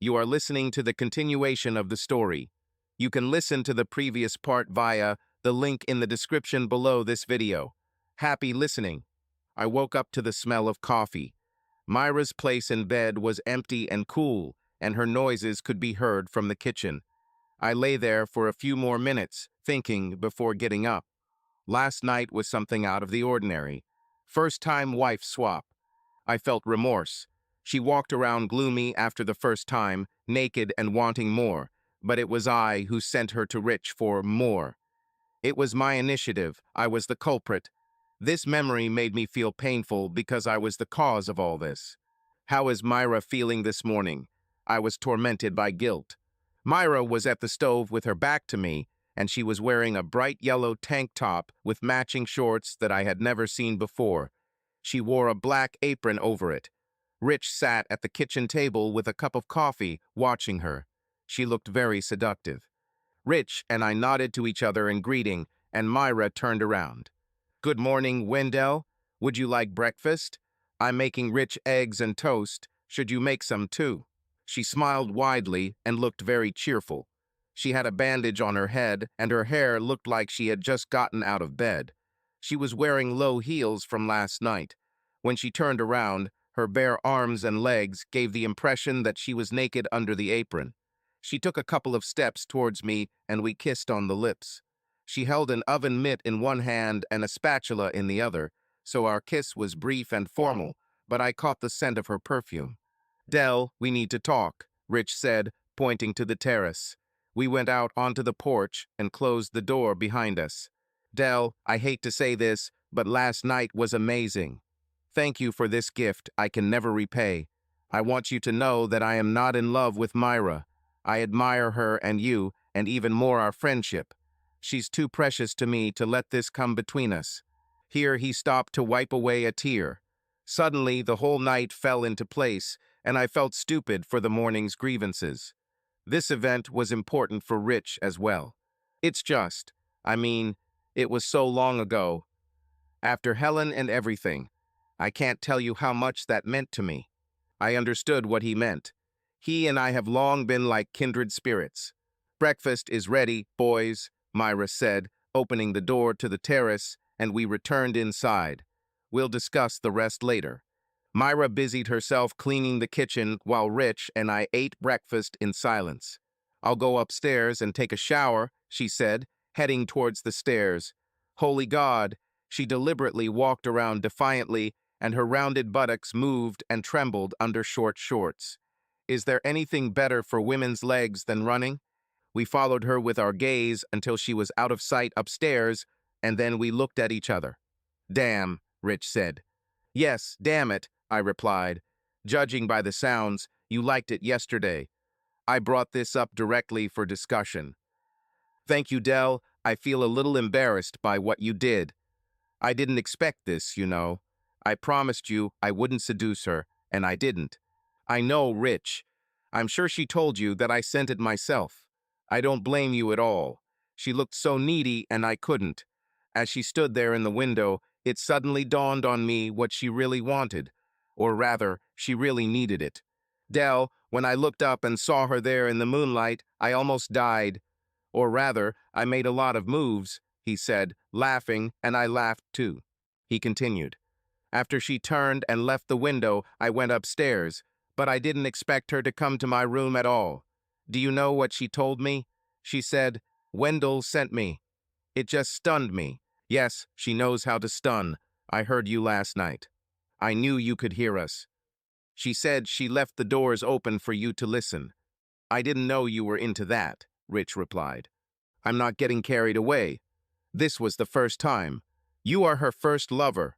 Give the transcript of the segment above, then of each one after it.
You are listening to the continuation of the story. You can listen to the previous part via the link in the description below this video. Happy listening. I woke up to the smell of coffee. Myra's place in bed was empty and cool, and her noises could be heard from the kitchen. I lay there for a few more minutes, thinking before getting up. Last night was something out of the ordinary. First-time wife swap. I felt remorse. She walked around gloomy after the first time, naked and wanting more, but it was I who sent her to Rich for more. It was my initiative. I was the culprit. This memory made me feel painful because I was the cause of all this. How is Myra feeling this morning? I was tormented by guilt. Myra was at the stove with her back to me, and she was wearing a bright yellow tank top with matching shorts that I had never seen before. She wore a black apron over it. Rich sat at the kitchen table with a cup of coffee, watching her. She looked very seductive. Rich and I nodded to each other in greeting, and Myra turned around. "Good morning, Wendell. Would you like breakfast? I'm making rich eggs and toast. Should you make some too?" She smiled widely and looked very cheerful. She had a bandage on her head, and her hair looked like she had just gotten out of bed. She was wearing low heels from last night. When she turned around, her bare arms and legs gave the impression that she was naked under the apron. She took a couple of steps towards me, and we kissed on the lips. She held an oven mitt in one hand and a spatula in the other, so our kiss was brief and formal, but I caught the scent of her perfume. "Dell, we need to talk," Rich said, pointing to the terrace. We went out onto the porch and closed the door behind us. "Dell, I hate to say this, but last night was amazing. Thank you for this gift I can never repay. I want you to know that I am not in love with Myra. I admire her and you, and even more our friendship. She's too precious to me to let this come between us." Here he stopped to wipe away a tear. Suddenly, the whole night fell into place, and I felt stupid for the morning's grievances. This event was important for Rich as well. It was so long ago. After Helen and everything, I can't tell you how much that meant to me. I understood what he meant. He and I have long been like kindred spirits. "Breakfast is ready, boys," Myra said, opening the door to the terrace, and we returned inside. "We'll discuss the rest later." Myra busied herself cleaning the kitchen while Rich and I ate breakfast in silence. "I'll go upstairs and take a shower," she said, heading towards the stairs. Holy God, she deliberately walked around defiantly, and her rounded buttocks moved and trembled under short shorts. Is there anything better for women's legs than running? We followed her with our gaze until she was out of sight upstairs, and then we looked at each other. "Damn," Rich said. "Yes, damn it," I replied. "Judging by the sounds, you liked it yesterday. I brought this up directly for discussion." "Thank you, Dell. I feel a little embarrassed by what you did. I didn't expect this, you know. I promised you I wouldn't seduce her, and I didn't." "I know, Rich. I'm sure she told you that I sent it myself. I don't blame you at all. She looked so needy, and I couldn't." As she stood there in the window, it suddenly dawned on me what she really wanted. Or rather, she really needed it. "Dell, when I looked up and saw her there in the moonlight, I almost died. Or rather, I made a lot of moves," he said, laughing, and I laughed too. He continued. "After she turned and left the window, I went upstairs, but I didn't expect her to come to my room at all. Do you know what she told me? She said, 'Wendell sent me.' It just stunned me. Yes, she knows how to stun. I heard you last night. I knew you could hear us. She said she left the doors open for you to listen." "I didn't know you were into that," Rich replied. "I'm not getting carried away. This was the first time. You are her first lover."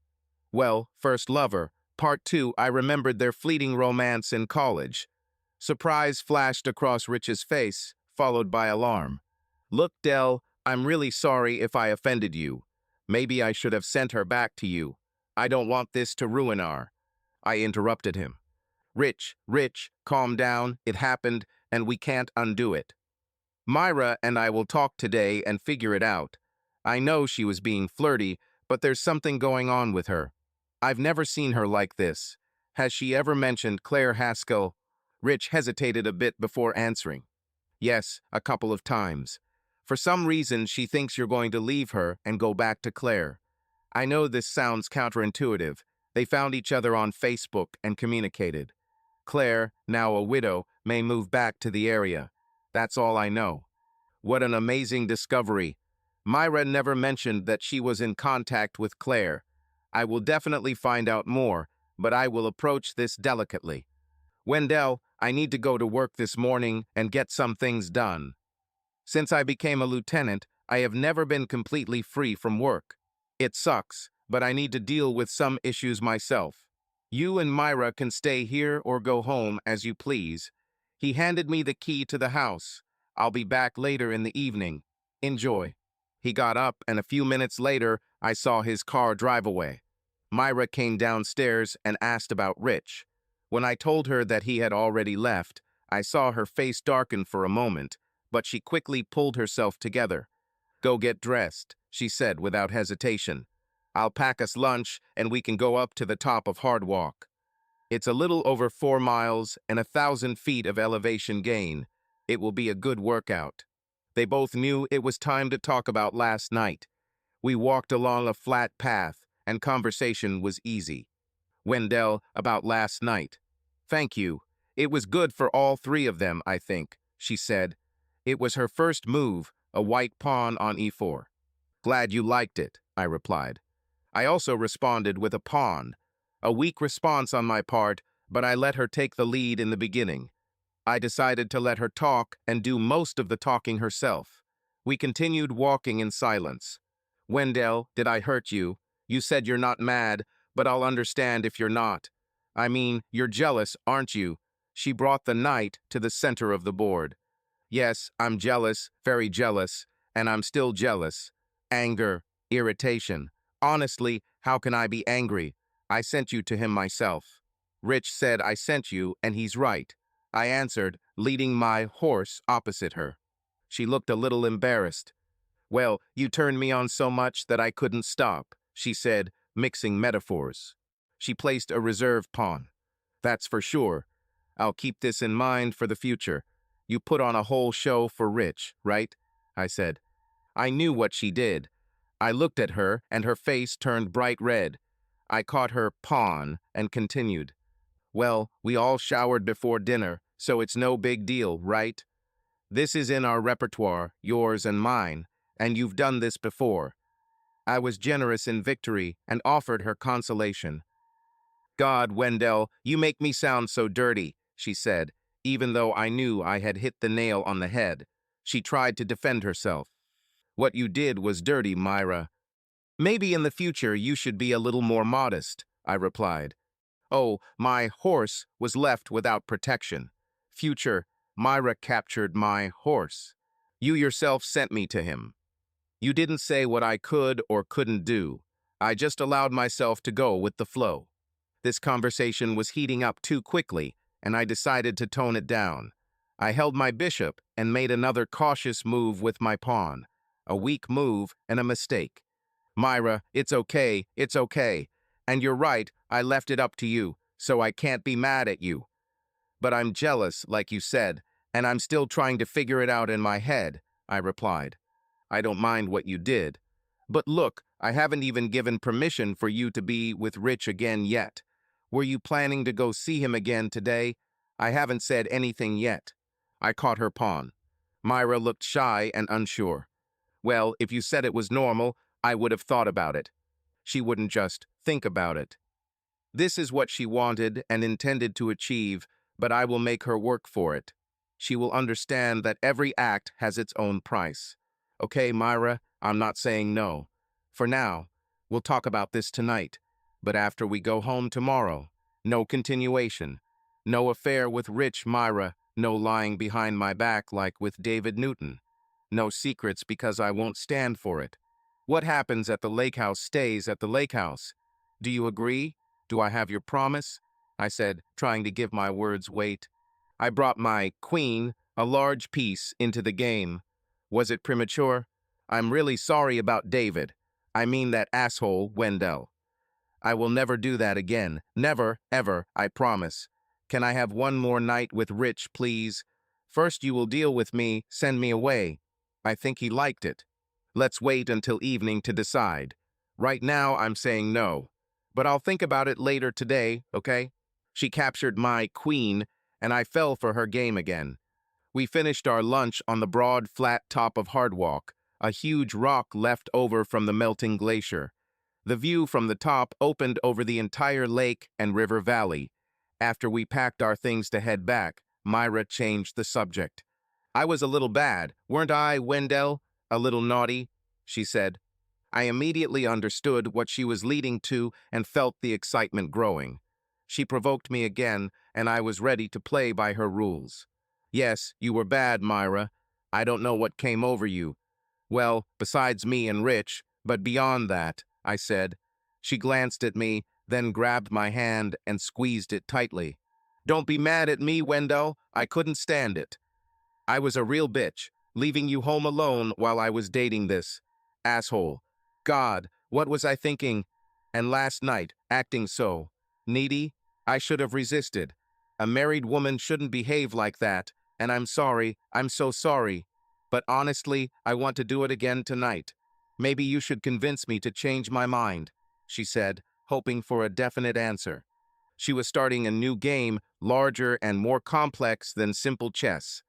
"Well, first lover. Part 2, I remembered their fleeting romance in college." Surprise flashed across Rich's face, followed by alarm. "Look, Dell, I'm really sorry if I offended you. Maybe I should have sent her back to you. I don't want this to ruin our—" I interrupted him. Rich, calm down. It happened, and we can't undo it. Myra and I will talk today and figure it out. I know she was being flirty, but there's something going on with her. I've never seen her like this. Has she ever mentioned Claire Haskell?" Rich hesitated a bit before answering. Yes, a couple of times. For some reason, she thinks you're going to leave her and go back to Claire. I know this sounds counterintuitive. They found each other on Facebook and communicated. Claire, now a widow, may move back to the area. That's all I know. What an amazing discovery. Myra never mentioned that she was in contact with Claire. I will definitely find out more, but I will approach this delicately. Wendell, I need to go to work this morning and get some things done. Since I became a lieutenant, I have never been completely free from work. It sucks, but I need to deal with some issues myself. You and Myra can stay here or go home as you please. He handed me the key to the house. I'll be back later in the evening. Enjoy. He got up, and a few minutes later, I saw his car drive away. Myra came downstairs and asked about Rich. When I told her that he had already left, I saw her face darken for a moment, but she quickly pulled herself together. Go get dressed, she said without hesitation. I'll pack us lunch and we can go up to the top of Hard Walk. It's a little over 4 miles and 1,000 feet of elevation gain. It will be a good workout. They both knew it was time to talk about last night. We walked along a flat path and conversation was easy. Wendell, about last night. Thank you. It was good for all three of them, I think, she said. It was her first move, a white pawn on e4. Glad you liked it, I replied. I also responded with a pawn. A weak response on my part, but I let her take the lead in the beginning. I decided to let her talk and do most of the talking herself. We continued walking in silence. Wendell, did I hurt you? You said you're not mad, but I'll understand if you're not. I mean, you're jealous, aren't you? She brought the knight to the center of the board. Yes, I'm jealous, very jealous, and I'm still jealous. Anger, irritation. Honestly, how can I be angry? I sent you to him myself. Rich said I sent you, and he's right. I answered, leading my horse opposite her. She looked a little embarrassed. Well, you turned me on so much that I couldn't stop, she said, mixing metaphors. She placed a reserve pawn. That's for sure. I'll keep this in mind for the future. You put on a whole show for Rich, right? I said. I knew what she did. I looked at her, and her face turned bright red. I caught her pawn and continued. Well, we all showered before dinner, so it's no big deal, right? This is in our repertoire, yours and mine, and you've done this before. I was generous in victory and offered her consolation. God, Wendell, you make me sound so dirty, she said, even though I knew I had hit the nail on the head. She tried to defend herself. What you did was dirty, Myra. Maybe in the future you should be a little more modest, I replied. Oh, my horse was left without protection. Future, Myra captured my horse. You yourself sent me to him. You didn't say what I could or couldn't do. I just allowed myself to go with the flow. This conversation was heating up too quickly, and I decided to tone it down. I held my bishop and made another cautious move with my pawn. A weak move and a mistake. Myra, it's okay, it's okay. And you're right, I left it up to you, so I can't be mad at you. But I'm jealous, like you said, and I'm still trying to figure it out in my head, I replied. I don't mind what you did. But look, I haven't even given permission for you to be with Rich again yet. Were you planning to go see him again today? I haven't said anything yet. I caught her pawn. Myra looked shy and unsure. Well, if you said it was normal, I would have thought about it. She wouldn't just think about it. This is what she wanted and intended to achieve, but I will make her work for it. She will understand that every act has its own price. Okay, Myra, I'm not saying no. For now, we'll talk about this tonight, but after we go home tomorrow, no continuation. No affair with Rich, Myra, no lying behind my back like with David Newton. No secrets because I won't stand for it. What happens at the lake house stays at the lake house. Do you agree? Do I have your promise? I said, trying to give my words weight. I brought my queen, a large piece, into the game. Was it premature? I'm really sorry about David. I mean that asshole, Wendell. I will never do that again. Never, ever, I promise. Can I have one more night with Rich, please? First you will deal with me, send me away. I think he liked it. Let's wait until evening to decide. Right now I'm saying no. But I'll think about it later today, okay? She captured my queen, and I fell for her game again. We finished our lunch on the broad, flat top of Hardwalk, a huge rock left over from the melting glacier. The view from the top opened over the entire lake and river valley. After we packed our things to head back, Myra changed the subject. I was a little bad, weren't I, Wendell? A little naughty, she said. I immediately understood what she was leading to and felt the excitement growing. She provoked me again, and I was ready to play by her rules. Yes, you were bad, Myra. I don't know what came over you. Well, besides me and Rich, but beyond that, I said. She glanced at me, then grabbed my hand and squeezed it tightly. Don't be mad at me, Wendell. I couldn't stand it. I was a real bitch, leaving you home alone while I was dating this asshole. God, what was I thinking? And last night, acting so needy, I should have resisted. A married woman shouldn't behave like that, and I'm so sorry. But honestly, I want to do it again tonight. Maybe you should convince me to change my mind, she said, hoping for a definite answer. She was starting a new game, larger and more complex than simple chess.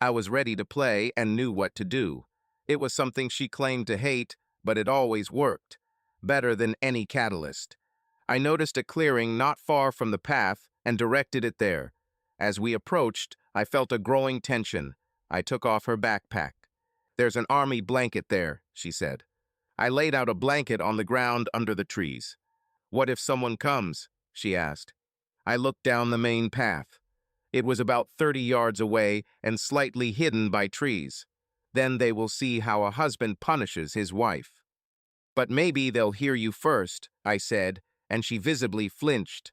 I was ready to play and knew what to do. It was something she claimed to hate, but it always worked. Better than any catalyst. I noticed a clearing not far from the path and directed it there. As we approached, I felt a growing tension. I took off her backpack. There's an army blanket there, she said. I laid out a blanket on the ground under the trees. What if someone comes? She asked. I looked down the main path. It was about 30 yards away and slightly hidden by trees. Then they will see how a husband punishes his wife. But maybe they'll hear you first, I said, and she visibly flinched.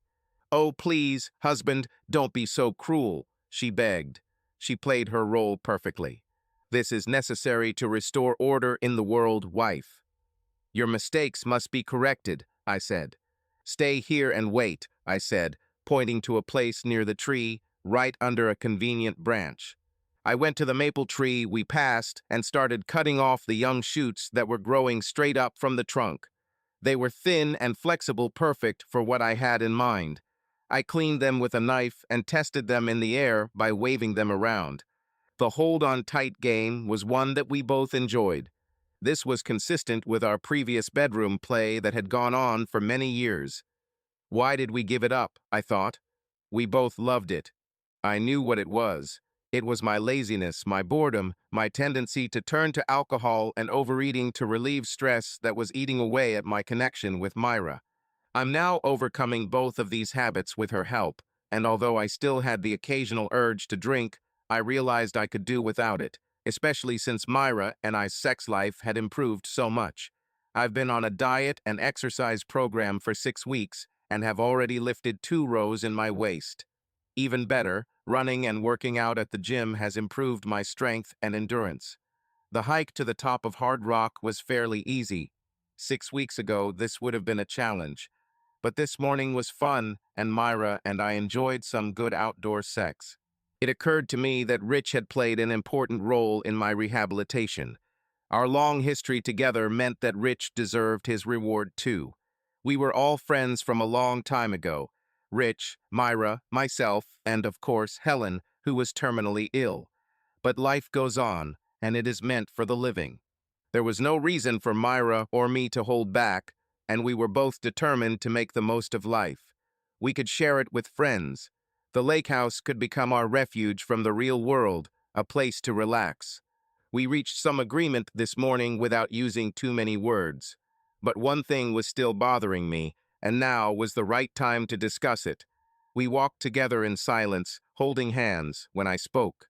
Oh, please, husband, don't be so cruel, she begged. She played her role perfectly. This is necessary to restore order in the world, wife. Your mistakes must be corrected, I said. Stay here and wait, I said, pointing to a place near the tree, right under a convenient branch. I went to the maple tree we passed and started cutting off the young shoots that were growing straight up from the trunk. They were thin and flexible, perfect for what I had in mind. I cleaned them with a knife and tested them in the air by waving them around. The hold-on-tight game was one that we both enjoyed. This was consistent with our previous bedroom play that had gone on for many years. Why did we give it up, I thought. We both loved it. I knew what it was. It was my laziness, my boredom, my tendency to turn to alcohol and overeating to relieve stress that was eating away at my connection with Myra. I'm now overcoming both of these habits with her help, and although I still had the occasional urge to drink, I realized I could do without it, especially since Myra and I's sex life had improved so much. I've been on a diet and exercise program for 6 weeks and have already lifted 2 rows in my waist. Even better, running and working out at the gym has improved my strength and endurance. The hike to the top of Hard Rock was fairly easy. 6 weeks ago, this would have been a challenge. But this morning was fun, and Myra and I enjoyed some good outdoor sex. It occurred to me that Rich had played an important role in my rehabilitation. Our long history together meant that Rich deserved his reward too. We were all friends from a long time ago. Rich, Myra, myself, and of course Helen, who was terminally ill. But life goes on, and it is meant for the living. There was no reason for Myra or me to hold back, and we were both determined to make the most of life. We could share it with friends. The lake house could become our refuge from the real world, a place to relax. We reached some agreement this morning without using too many words. But one thing was still bothering me, and now was the right time to discuss it. We walked together in silence, holding hands, when I spoke.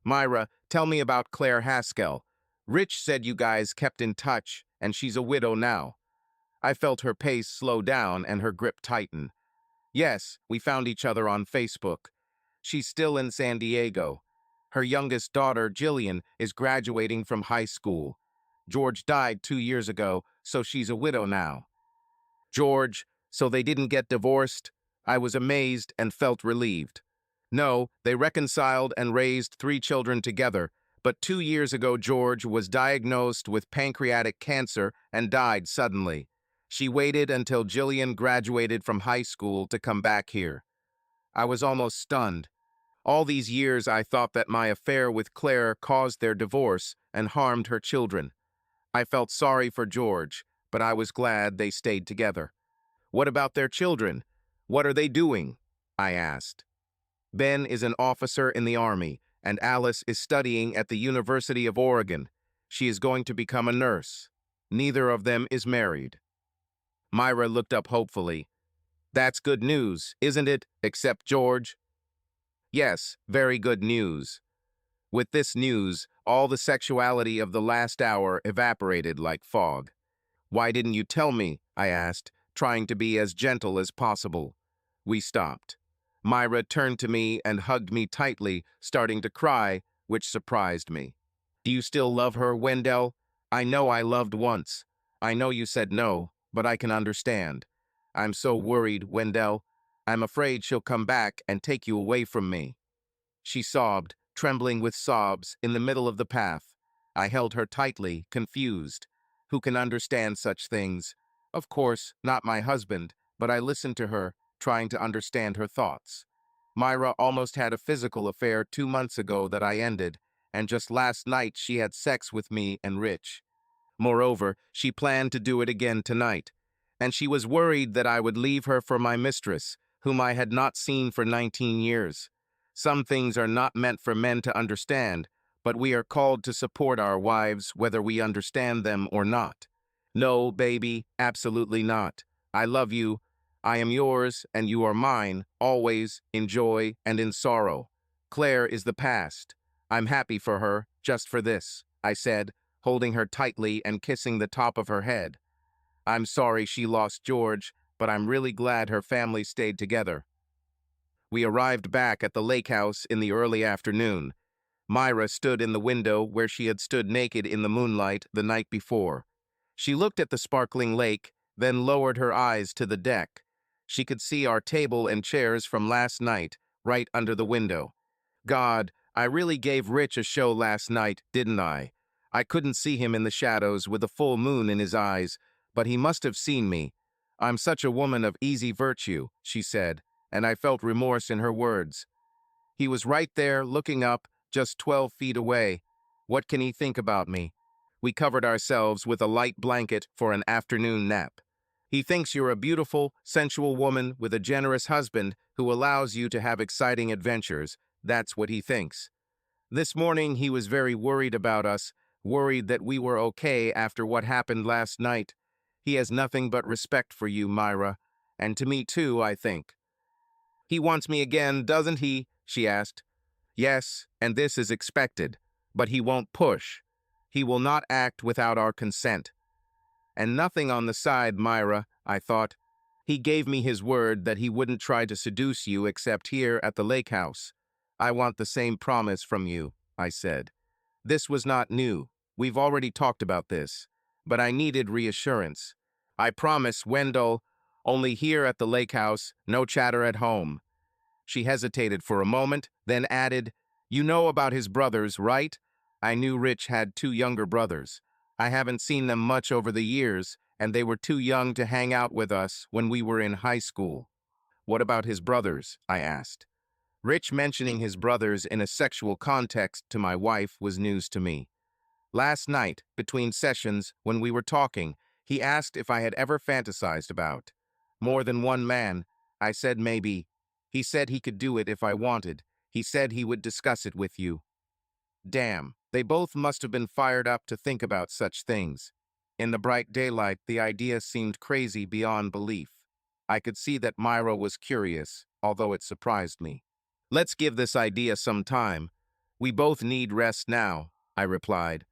Myra, tell me about Claire Haskell. Rich said you guys kept in touch, and she's a widow now. I felt her pace slow down and her grip tighten. Yes, we found each other on Facebook. She's still in San Diego. Her youngest daughter, Jillian, is graduating from high school. George died 2 years ago, so she's a widow now. George, so they didn't get divorced? I was amazed and felt relieved. No, they reconciled and raised 3 children together, but 2 years ago George was diagnosed with pancreatic cancer and died suddenly. She waited until Jillian graduated from high school to come back here. I was almost stunned. All these years I thought that my affair with Claire caused their divorce and harmed her children. I felt sorry for George, but I was glad they stayed together. What about their children? What are they doing? I asked. Ben is an officer in the Army, and Alice is studying at the University of Oregon. She is going to become a nurse. Neither of them is married. Myra looked up hopefully. That's good news, isn't it, except George? Yes, very good news. With this news, all the sexuality of the last hour evaporated like fog. Why didn't you tell me? I asked, trying to be as gentle as possible. We stopped. Myra turned to me and hugged me tightly, starting to cry, which surprised me. Do you still love her, Wendell? I know I loved once. I know you said no, but I can understand. I'm so worried, Wendell. I'm afraid she'll come back and take you away from me. She sobbed, trembling with sobs, in the middle of the path. I held her tightly, confused. Who can understand such things? Of course, not my husband, but I listened to her, trying to understand her thoughts. Myra almost had a physical affair 2 months ago that I ended, and just last night she had sex with me and Rich. Moreover, she planned to do it again tonight, and she was worried that I would leave her for my mistress, whom I had not seen for 19 years. Some things are not meant for men to understand, but we are called to support our wives whether we understand them or not. No, baby, absolutely not. I love you. I am yours, and you are mine, always, in joy and in sorrow. Claire is the past. I'm happy for her, just for this, I said, holding her tightly and kissing the top of her head. I'm sorry she lost George, but I'm really glad her family stayed together. We arrived back at the lake house in the early afternoon. Myra stood in the window where she had stood naked in the moonlight the night before. She looked at the sparkling lake, then lowered her eyes to the deck. She could see our table and chairs from last night, right under the window. God, I really gave Rich a show last night, didn't I? I couldn't see him in the shadows with the full moon in his eyes, but he must have seen me. I'm such a woman of easy virtue, she said, and I felt remorse in her words. He was right there, looking up, just 12 feet away. What can he think about me? We covered ourselves with a light blanket for an afternoon nap. He thinks you're a beautiful, sensual woman with a generous husband who allows you to have exciting adventures. That's what he thinks. This morning he was very worried about us, worried that we were okay after what happened last night. He has nothing but respect for you, Myra, and to me too, I think. He wants me again, doesn't he? She asked. Yes, and this is expected, but he won't push. He will not act without our consent. And nothing on the side, Myra, I thought. He gave me his word that he wouldn't try to seduce you except here at the lake house. I want the same promise from you, I said. This was not new. We've already talked about this, but I needed reassurance. I promise, Wendell, only here at the lake house, no chatter at home. She hesitated for a moment, then added, You know about his brothers, right? I knew Rich had 2 younger brothers. I haven't seen them much over the years, and they were too young to hang out with us when we were in high school. What about his brothers? I asked. Rich mentioning his brothers in a sexual context to my wife was news to me. Last night, between sessions, when we were talking, he asked if I had ever fantasized about more than one man. I said maybe. He said he could do it if I wanted. He said he would discuss it with you. Damn, they both must have been fired up to think about such things. In the bright daylight, the idea seemed crazy beyond belief. I could see that Myra was curious, although it surprised me. Let's give this idea some time. We both need rest now, I replied.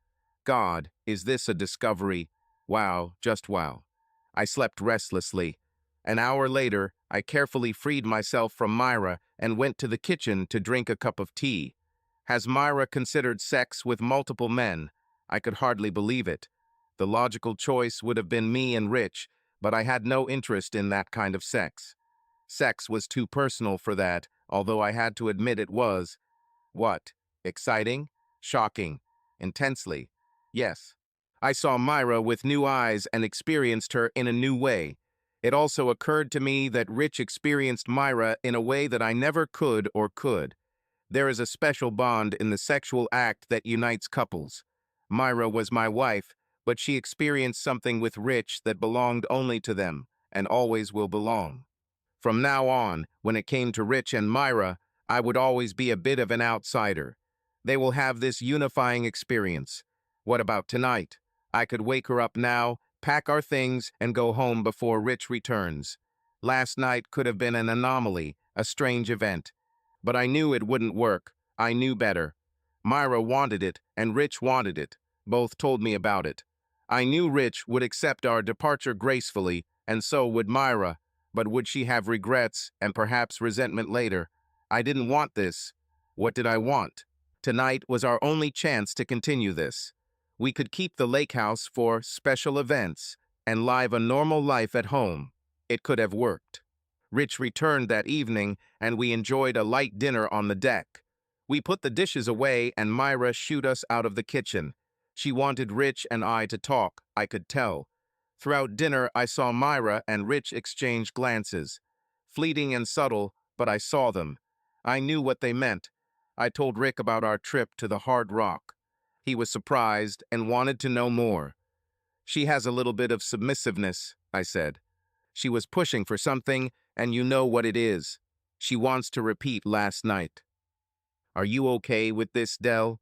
God, is this a discovery? Wow, just wow. I slept restlessly. An hour later, I carefully freed myself from Myra and went to the kitchen to drink a cup of tea. Has Myra considered sex with multiple men? I could hardly believe it. The logical choice would have been me and Rich, but I had no interest in that kind of sex. Sex was too personal for that. although I had to admit it was, what? Exciting? Shocking? Intensely? Yes. I saw Myra with new eyes and experienced her in a new way. It also occurred to me that Rich experienced Myra in a way that I never could or could. There is a special bond in the sexual act that unites couples. Myra was my wife, but she experienced something with Rich that belonged only to them, and always will belong. From now on, when it came to Rich and Myra, I would always be a bit of an outsider. They will have this unifying experience. What about tonight? I could wake her up now, pack our things, and go home before Rich returns. Last night could have been an anomaly, a strange event. But I knew it wouldn't work. I knew better. Myra wanted it, and Rich wanted it. Both told me about it. I knew Rich would accept our departure gracefully, and so would Myra. But would she have regrets and perhaps resentment later? I didn't want this. What did I want? Tonight was our only chance to continue this. We could keep the lake house for special events and live a normal life at home. It could have worked. Rich returned that evening, and we enjoyed a light dinner on the deck. We put the dishes away, and Myra shooed us out of the kitchen. She wanted Rich and I to talk, I could tell. Throughout dinner, I saw Myra and Rich exchange glances. Fleeting and subtle, but I saw them. I knew what they meant. I told Rick about our trip to the Hard Rock. He was surprised and wanted to know more. She has a little bit of submissiveness, I said. She was pushing for something, and you know what it is. She wants to repeat last night. Are you okay with this, Dell?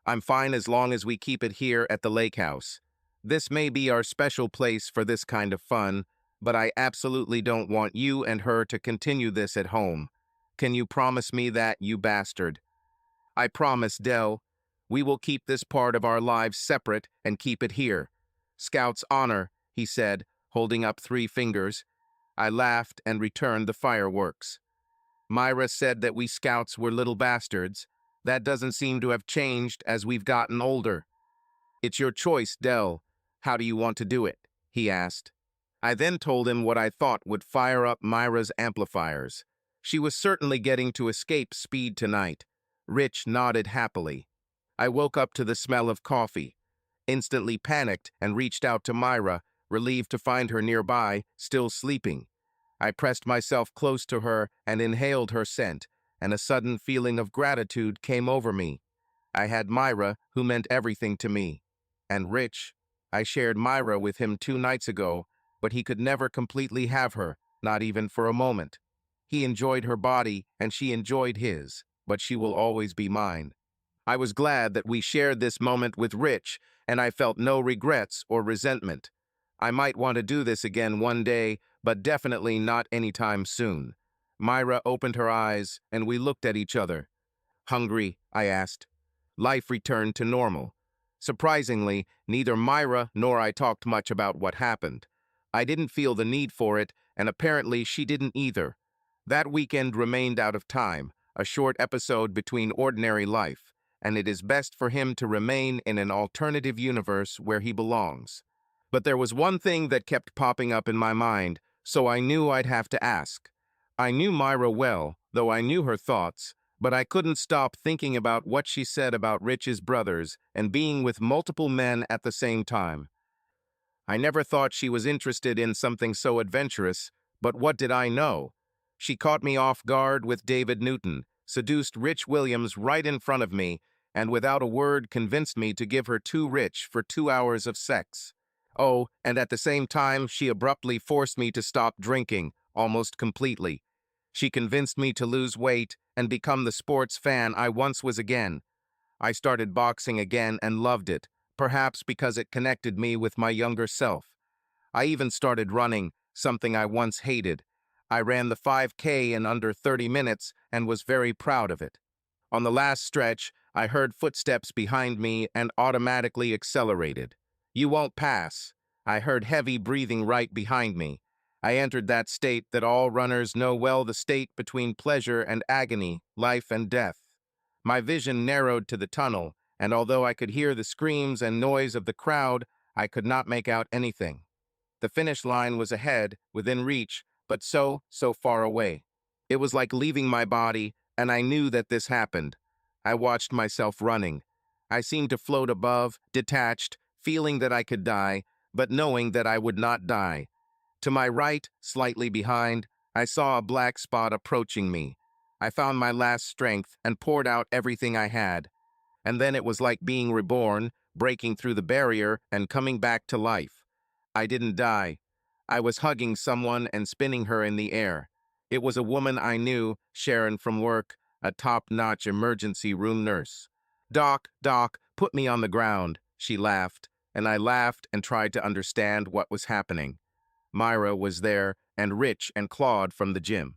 I'm fine as long as we keep it here at the lake house. This may be our special place for this kind of fun, but I absolutely don't want you and her to continue this at home. Can you promise me that, you bastard? I promise, Dell. We will keep this part of our lives separate and keep it here. Scout's honor, he said, holding up 3 fingers. I laughed and returned the fireworks. Myra said that we Scouts were little bastards. That doesn't seem to have changed as we've gotten older. It's your choice, Dell. How do you want to do it? He asked. I then told him what I thought would fire up Myra's amplifiers. She was certainly getting to escape speed tonight. Rich nodded happily. I woke up to the smell of coffee, instantly panicked and reached out to Myra, relieved to find her nearby, still sleeping. I pressed myself close to her and inhaled her scent, and a sudden feeling of gratitude came over me. I had Myra, who meant everything to me. And Rich. I shared Myra with him 2 nights ago, but he could never completely have her, not even for a moment. He enjoyed her body, and she enjoyed his, but she will always be mine. I was glad that we shared this moment with Rich, and I felt no regrets or resentment. I might want to do this again one day, but definitely not anytime soon. Myra opened her eyes, and we looked at each other. Hungry? I asked. Life returned to normal. Surprisingly, neither Myra nor I talked much about what happened. I didn't feel the need for it, and apparently she didn't either. That weekend remained out of time, a short episode between ordinary life, and it is best for him to remain in an alternative universe where he belongs. But there was one thing that kept popping up in my mind, so I knew I'd have to ask. I knew Myra well, though I knew her thoughts, but I couldn't stop thinking about what she said about Rich's brothers and being with multiple men at the same time. I never thought she was interested in something so adventurous, but what did I know? She caught me off guard with David Newton, seduced Rich Williams right in front of me, and without a word convinced me to give her to Rich for 2 hours of sex. Oh, and at the same time, she abruptly forced me to stop drinking, almost completely. She convinced me to lose weight and become the sports fan I once was again. I started boxing again and loved it, perhaps because it connected me with my younger self. I even started running, something I once hated. I ran the 5K in under 30 minutes and was very proud of it. On the last stretch, I heard footsteps behind me and automatically accelerated. You won't pass. I heard heavy breathing right behind me. I entered that state that all runners know well, the state between pleasure and agony, life and death. My vision narrowed to the tunnel, and although I could hear the screams and noise of the crowd, I could not make out anything. The finish line was ahead, within reach, but so far away. It was like leaving my body, and I knew that this happened. I watched myself running. I seemed to float above, detached, feeling that I could die, but knowing that I would not die. To my right, slightly behind, I saw a black spot approaching me. I found my last strength and poured out everything I had. And then it was like being reborn, breaking through the barrier and coming back to life. I didn't die. I was hugging someone and spinning her in the air. It was a woman I knew, Sharon from work, a top-notch emergency room nurse. Doc, put me on the ground," she laughed, and I laughed and tried to understand what was happening. Myra was there, and Rich and Claude from the gym.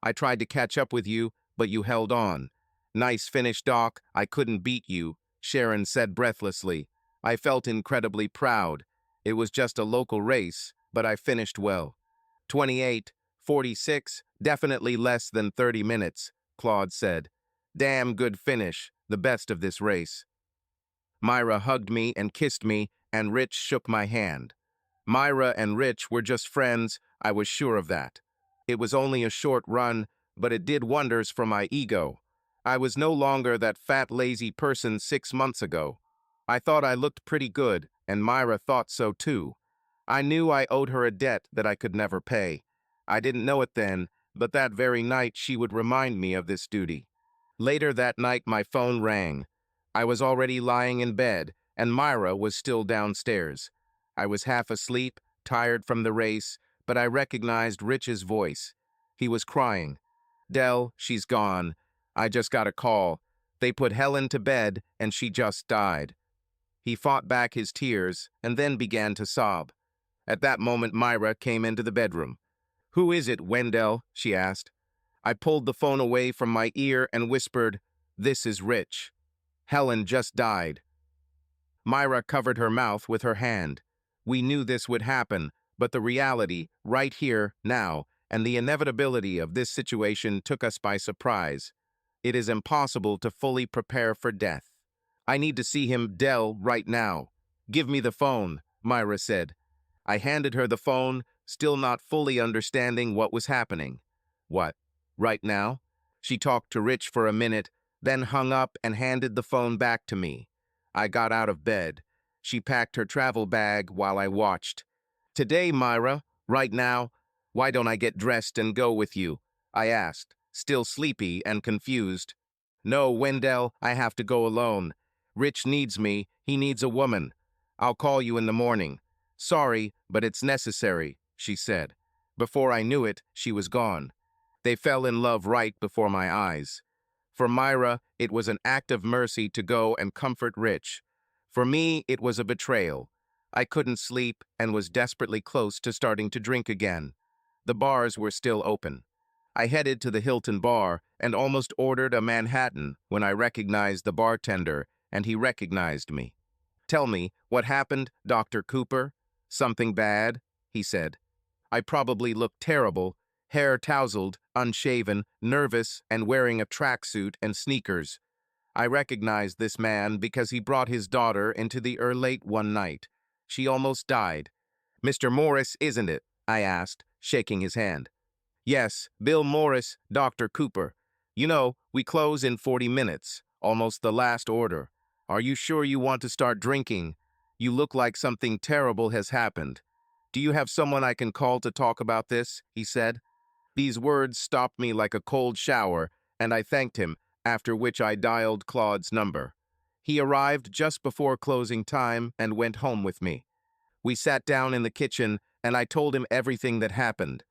"I tried to catch up with you, but you held on." "Nice finish, Doc. I couldn't beat you," Sharon said breathlessly. I felt incredibly proud. It was just a local race, but I finished well. 28:46, definitely less than 30 minutes, Claude said. "Damn good finish, the best of this race." Myra hugged me and kissed me, and Rich shook my hand. Myra and Rich were just friends, I was sure of that. It was only a short run, but it did wonders for my ego. I was no longer that fat, lazy person 6 months ago. I thought I looked pretty good, and Myra thought so too. I knew I owed her a debt that I could never pay. I didn't know it then, but that very night she would remind me of this duty. Later that night my phone rang. I was already lying in bed, and Myra was still downstairs. I was half asleep, tired from the race, but I recognized Rich's voice. He was crying. "Dell, she's gone. I just got a call. They put Helen to bed, and she just died." He fought back his tears, and then began to sob. At that moment, Myra came into the bedroom. "Who is it, Wendell?" she asked. I pulled the phone away from my ear and whispered, "This is Rich. Helen just died." Myra covered her mouth with her hand. We knew this would happen, but the reality, right here, now, and the inevitability of this situation took us by surprise. It is impossible to fully prepare for death. "I need to see him, Dell, right now." "Give me the phone," Myra said. I handed her the phone, still not fully understanding what was happening. "What, right now?" She talked to Rich for a minute, then hung up and handed the phone back to me. I got out of bed. She packed her travel bag while I watched. "Today, Myra, right now, why don't I get dressed and go with you?" I asked, still sleepy and confused. "No, Wendell, I have to go alone. Rich needs me, he needs a woman. I'll call you in the morning." "Sorry, but it's necessary," she said. Before I knew it, she was gone. They fell in love right before my eyes. For Myra, it was an act of mercy to go and comfort Rich. For me, it was a betrayal. I couldn't sleep and was desperately close to starting to drink again. The bars were still open. I headed to the Hilton bar and almost ordered a Manhattan when I recognized the bartender, and he recognized me. "Tell me, what happened, Dr. Cooper?" "Something bad," he said. I probably looked terrible, hair tousled, unshaven, nervous, and wearing a tracksuit and sneakers. I recognized this man because he brought his daughter into the late one night. She almost died. "Mr. Morris, isn't it?" I asked, shaking his hand. "Yes, Bill Morris, Dr. Cooper. You know, we close in 40 minutes, almost the last order. Are you sure you want to start drinking? You look like something terrible has happened. Do you have someone I can call to talk about this?" he said. These words stopped me like a cold shower, and I thanked him, after which I dialed Claude's number. He arrived just before closing time and went home with me. We sat down in the kitchen, and I told him everything that happened.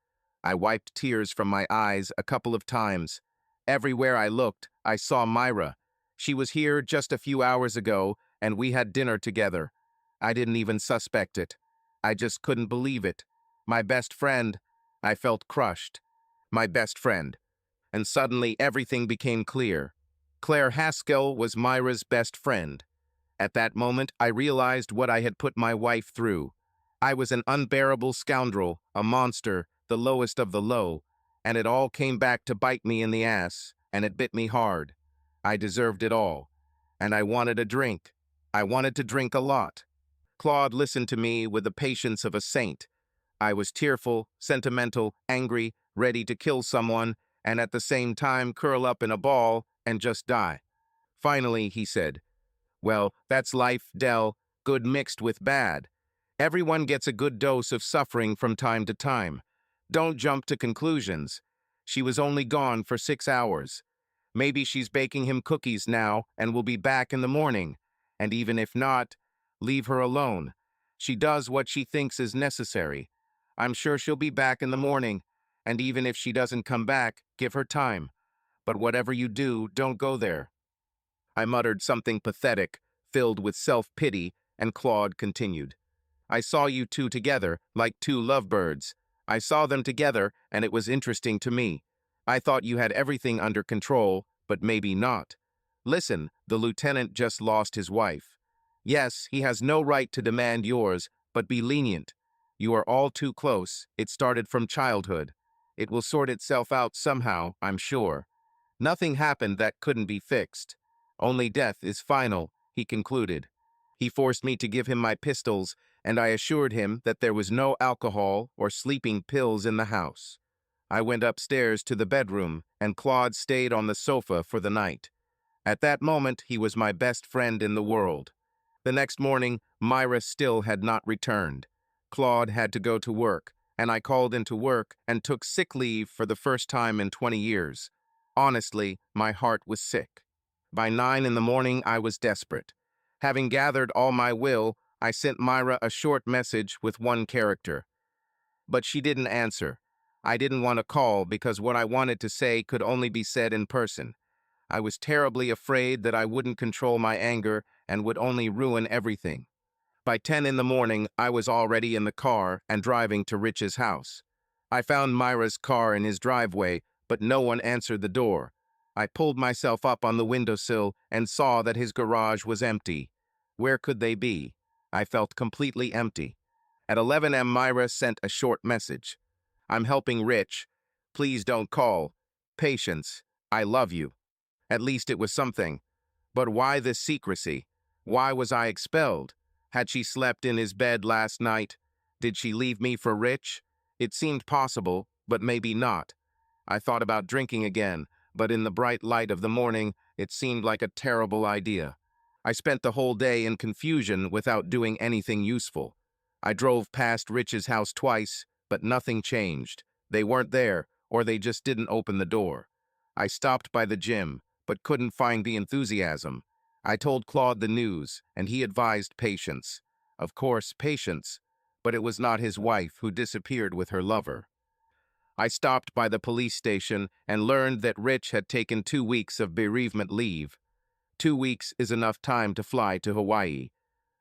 I wiped tears from my eyes a couple of times. Everywhere I looked, I saw Myra. She was here just a few hours ago, and we had dinner together. I didn't even suspect it. I just couldn't believe it. My best friend. I felt crushed. My best friend. And suddenly everything became clear. Claire Haskell was Myra's best friend. At that moment, I realized what I had put my wife through. I was an unbearable scoundrel, a monster, the lowest of the low, and it all came back to bite me in the ass, and it bit me hard. I deserved it all. And I wanted a drink. I wanted to drink a lot. Claude listened to me with the patience of a saint. I was tearful, sentimental, angry, ready to kill someone, and at the same time curl up in a ball and just die. Finally, he said, "Well, that's life, Dell, good mixed with bad. Everyone gets a good dose of suffering from time to time. Don't jump to conclusions. She was only gone for 6 hours. Maybe she's baking him cookies now and will be back in the morning. And even if not, leave her alone. She does what she thinks is necessary. I'm sure she'll be back in the morning. And even if she doesn't come back, give her time. But whatever you do, don't go there." I muttered something pathetic, filled with self-pity, and Claude continued. "I saw you two together, like two lovebirds. I saw them together, and it was interesting to me. I thought you had everything under control, but maybe not. Listen, the lieutenant just lost his wife. Yes, he has no right to demand yours, but be lenient. You are all too close. It started from childhood. It will sort itself out somehow, I'm sure. Nothing happened that couldn't be fixed. Only death is final," he concluded. He forced me to give him my pistols, and I assured him that there was no alcohol or sleeping pills in the house. I went upstairs to the bedroom, and Claude stayed on the sofa for the night. At that moment, he was my best friend in the world. The next morning, Myra still had not returned. Claude had to go to work, and I called into work and took sick leave for the first time in 20 years. Honestly, my heart was sick. By 9 in the morning, I was desperate. Having gathered all my will, I sent Myra a short message with one character. But she didn't answer. I didn't want to call because what I wanted to say could only be said in person. I was terribly afraid that I wouldn't control my anger and would only ruin everything. By 10 in the morning, I was already in the car and driving to Rich's house. I found Myra's car in his driveway, but no one answered the door. I pulled myself up on the windowsill and saw that his garage was empty. Where could they be? I felt completely empty. At 11 a.m., Myra sent a short message. "I'm helping Rich. Please don't call. Patience. I love you." At least it was something. But why this secrecy? Why was I expelled? Had she slept in his bed last night? Did she leave me for Rich? It seemed possible, but maybe not. I thought about drinking again, but in the bright light of the morning, it seemed like a terrible idea. I spent the whole day in confusion without doing anything useful. I drove past Rich's house twice, but nothing changed. They weren't there, or they just didn't open the door. I stopped by the gym, but couldn't find the enthusiasm. I told Claude the news, and he advised patience. Of course, patience, but it was not his wife who disappeared with her lover. I stopped by the police station and learned that Rich had taken 2 weeks of bereavement leave. 2 weeks is enough time to fly to Hawaii.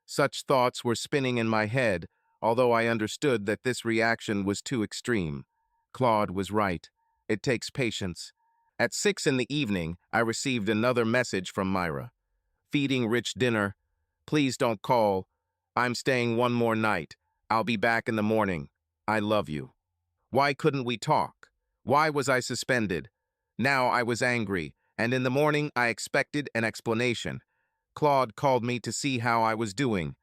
Such thoughts were spinning in my head, although I understood that this reaction was too extreme. Claude was right. It takes patience. At 6 in the evening, I received another message from Myra. "Feeding Rich dinner. Please don't call. I'm staying one more night. I'll be back in the morning. I love you." Why couldn't we talk? Why was I suspended? Now I was angry, and in the morning I expected an explanation. Claude called me to see how I was doing.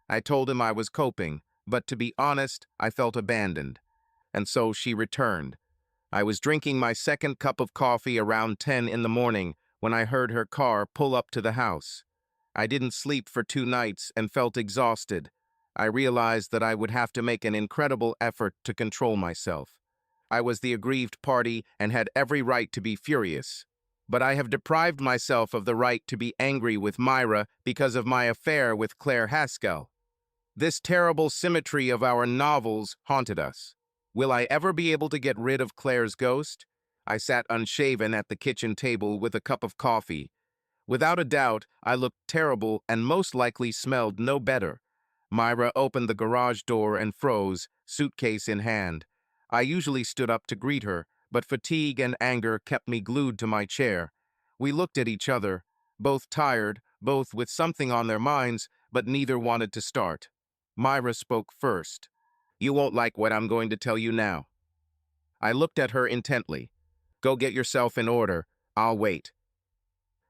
I told him I was coping, but to be honest, I felt abandoned. And so she returned. I was drinking my second cup of coffee around 10 in the morning when I heard her car pull up to the house. I didn't sleep for 2 nights and felt exhausted. I realized that I would have to make an incredible effort to control myself. I was the aggrieved party and had every right to be furious. But I have deprived myself of the right to be angry with Myra because of my affair with Claire Haskell. This terrible symmetry of our novels haunted us. Will I ever be able to get rid of Claire's ghost? I sat unshaven at the kitchen table with a cup of coffee. Without a doubt, I looked terrible and most likely smelled no better. Myra opened the garage door and froze, suitcase in hand. I usually stood up to greet her, but fatigue and anger kept me glued to my chair. We looked at each other, both tired, both with something on their minds, but neither wanted to start. Myra spoke first. "You won't like what I'm going to tell you now." I looked at her intently. "Go get yourself in order. I'll wait."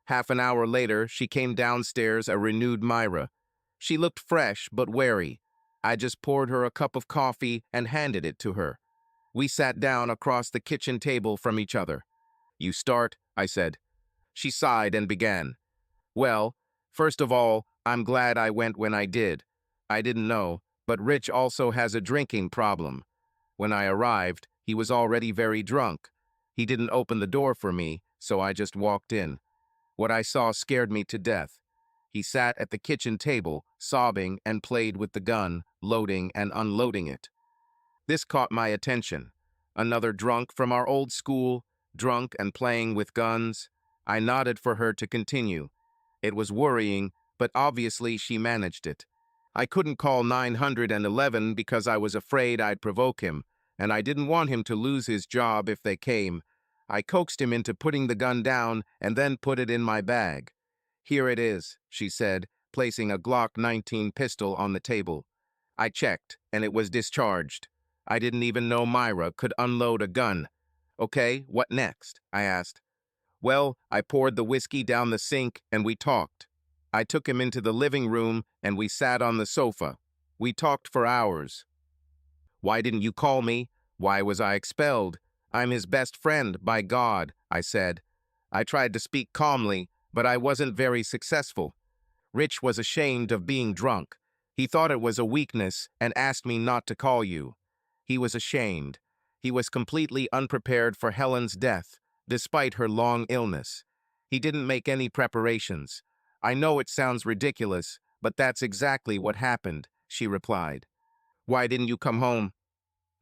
Half an hour later, she came downstairs a renewed Myra. She looked fresh but wary. I just poured her a cup of coffee and handed it to her. We sat down across the kitchen table from each other. You start, I said. She sighed and began. Well, first of all, I'm glad I went when I did. I didn't know, but Rich also has a drinking problem. When I arrived, he was already very drunk. He didn't open the door for me, so I just walked in. What I saw scared me to death. He sat at the kitchen table, sobbing, and played with the gun, loading and unloading it. This caught my attention. Another drunk from our old school, drunk and playing with guns. I nodded for her to continue. It was worrying, but obviously she managed it. I couldn't call 911 because I was afraid I'd provoke him, and I didn't want him to lose his job if they came. I coaxed him into putting the gun down and then put it in my bag. Here it is, she said, placing a Glock 19 pistol on the table. I checked, and it was discharged. I didn't even know Myra could unload a gun. Okay, what next? I asked. Well, I poured the whiskey down the sink and we talked. I took him into the living room and we sat on the sofa. We talked for hours. Why didn't you call me? Why was I expelled? I'm his best friend, by God, I said. I tried to speak calmly, but I wasn't very successful. Rich was ashamed of being drunk. He thought it was a weakness and asked me not to call you. He was ashamed. He was completely unprepared for Helen's death, despite her long illness. He didn't make any preparations. I know it sounds ridiculous, but that's exactly what happened, she replied. Why didn't you come home?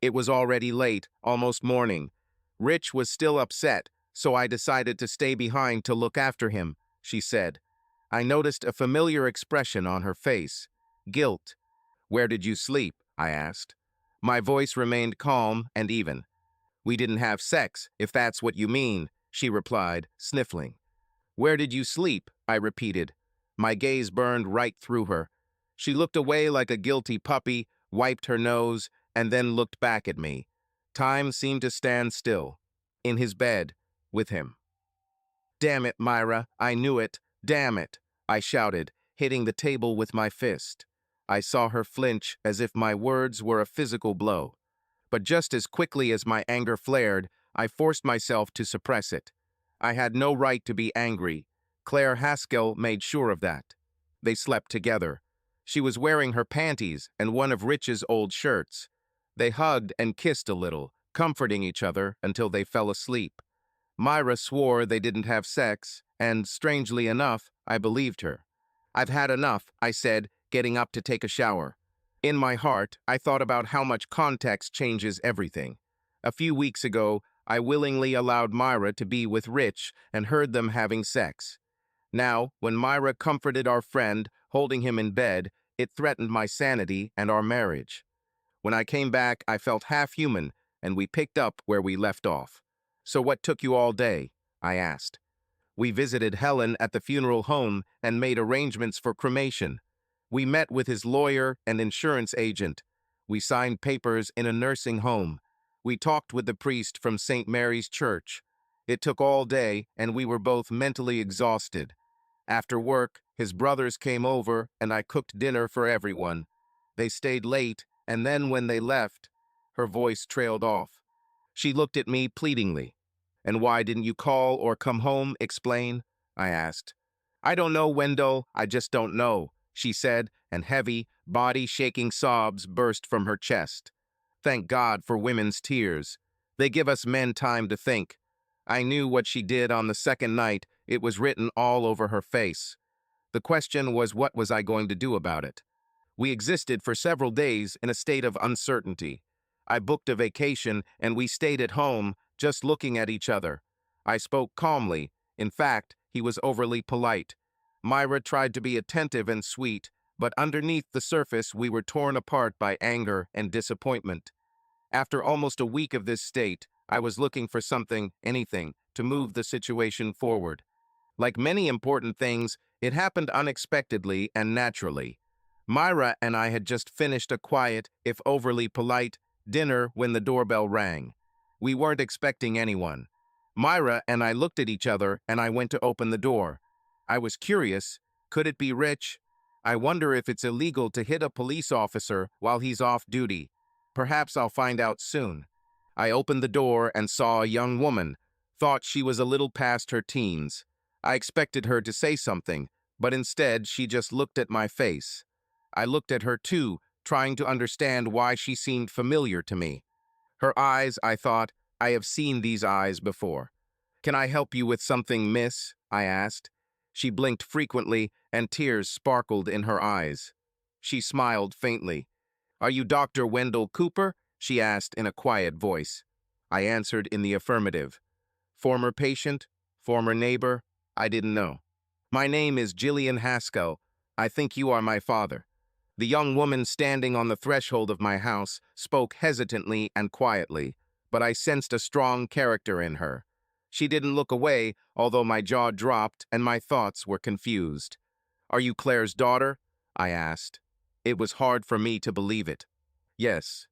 It was already late, almost morning. Rich was still upset, so I decided to stay behind to look after him, she said. I noticed a familiar expression on her face. Guilt. Where did you sleep? I asked. My voice remained calm and even. We didn't have sex, if that's what you mean, she replied, sniffling. Where did you sleep? I repeated. My gaze burned right through her. She looked away like a guilty puppy, wiped her nose, and then looked back at me. Time seemed to stand still. In his bed, with him. Damn it, Myra, I knew it. Damn it, I shouted, hitting the table with my fist. I saw her flinch as if my words were a physical blow. But just as quickly as my anger flared, I forced myself to suppress it. I had no right to be angry. Claire Haskell made sure of that. They slept together. She was wearing her panties and one of Rich's old shirts. They hugged and kissed a little, comforting each other until they fell asleep. Myra swore they didn't have sex, and strangely enough, I believed her. I've had enough, I said, getting up to take a shower. In my heart, I thought about how much context changes everything. A few weeks ago, I willingly allowed Myra to be with Rich and heard them having sex. Now, when Myra comforted our friend, holding him in bed, it threatened my sanity and our marriage. When I came back, I felt half human, and we picked up where we left off. So what took you all day? I asked. We visited Helen at the funeral home and made arrangements for cremation. We met with his lawyer and insurance agent. We signed papers in a nursing home. We talked with the priest from St. Mary's Church. It took all day, and we were both mentally exhausted. After work, his brothers came over, and I cooked dinner for everyone. They stayed late, and then when they left, her voice trailed off. She looked at me pleadingly. And why didn't you call or come home, explain? I asked. I don't know, Wendell, I just don't know, she said, and heavy, body-shaking sobs burst from her chest. Thank God for women's tears. They give us men time to think. I knew what she did on the second night. It was written all over her face. The question was, what was I going to do about it? We existed for several days in a state of uncertainty. I booked a vacation, and we stayed at home, just looking at each other. I spoke calmly. In fact, he was overly polite. Myra tried to be attentive and sweet, but underneath the surface we were torn apart by anger and disappointment. After almost a week of this state, I was looking for something, anything, to move the situation forward. Like many important things, it happened unexpectedly and naturally. Myra and I had just finished a quiet, if overly polite, dinner when the doorbell rang. We weren't expecting anyone. Myra and I looked at each other, and I went to open the door. I was curious. Could it be Rich? I wonder if it's illegal to hit a police officer while he's off duty. Perhaps I'll find out soon. I opened the door and saw a young woman. Thought she was a little past her teens. I expected her to say something, but instead she just looked at my face. I looked at her too, trying to understand why she seemed familiar to me. Her eyes, I thought, I have seen these eyes before. "Can I help you with something, miss?" I asked. She blinked frequently, and tears sparkled in her eyes. She smiled faintly. "Are you Dr. Wendell Cooper?" she asked in a quiet voice. I answered in the affirmative. Former patient? Former neighbor? I didn't know. "My name is Jillian Haskell. I think you are my father." The young woman standing on the threshold of my house spoke hesitantly and quietly, but I sensed a strong character in her. She didn't look away, although my jaw dropped and my thoughts were confused. "Are you Claire's daughter?" I asked. It was hard for me to believe it. "Yes."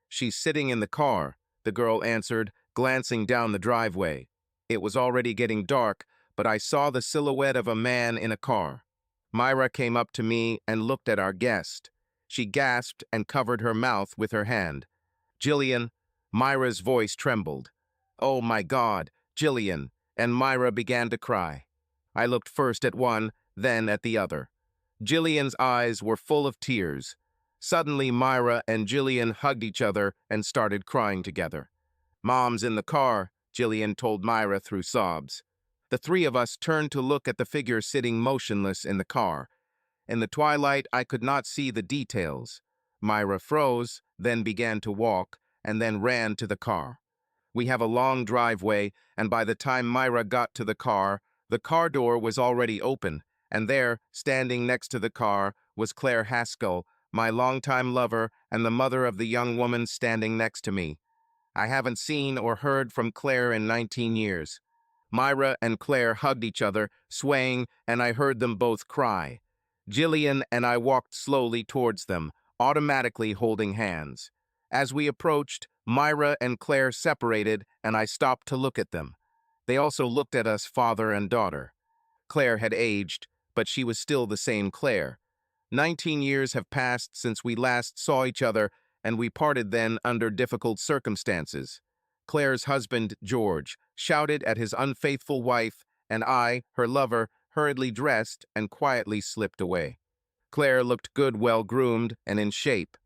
"She's sitting in the car," the girl answered, glancing down the driveway. It was already getting dark, but I saw the silhouette of a man in a car. Myra came up to me and looked at our guest. She gasped and covered her mouth with her hand. "Jillian," Myra's voice trembled. "Oh my God, Jillian," and Myra began to cry. I looked first at one, then at the other. Jillian's eyes were full of tears. Suddenly, Myra and Jillian hugged each other and started crying together. "Mom's in the car," Jillian told Myra through sobs. The three of us turned to look at the figure sitting motionless in the car. In the twilight, I could not see the details. Myra froze, then began to walk, and then ran to the car. We have a long driveway, and by the time Myra got to the car door was already open, and there, standing next to the car, was Claire Haskell, my longtime lover and the mother of the young woman standing next to me. I haven't seen or heard from Claire in 19 years. Myra and Claire hugged each other, swaying, and I heard them both cry. Jillian and I walked slowly towards them, automatically holding hands. As we approached, Myra and Claire separated, and I stopped to look at them. They also looked at us, father and daughter. Claire had aged, but she was still the same Claire. 19 years have passed since we last saw each other, and we parted then under difficult circumstances. Claire's husband, George, shouted at his unfaithful wife, and I, her lover, hurriedly dressed and quietly slipped away. Claire looked good, well-groomed, and in shape.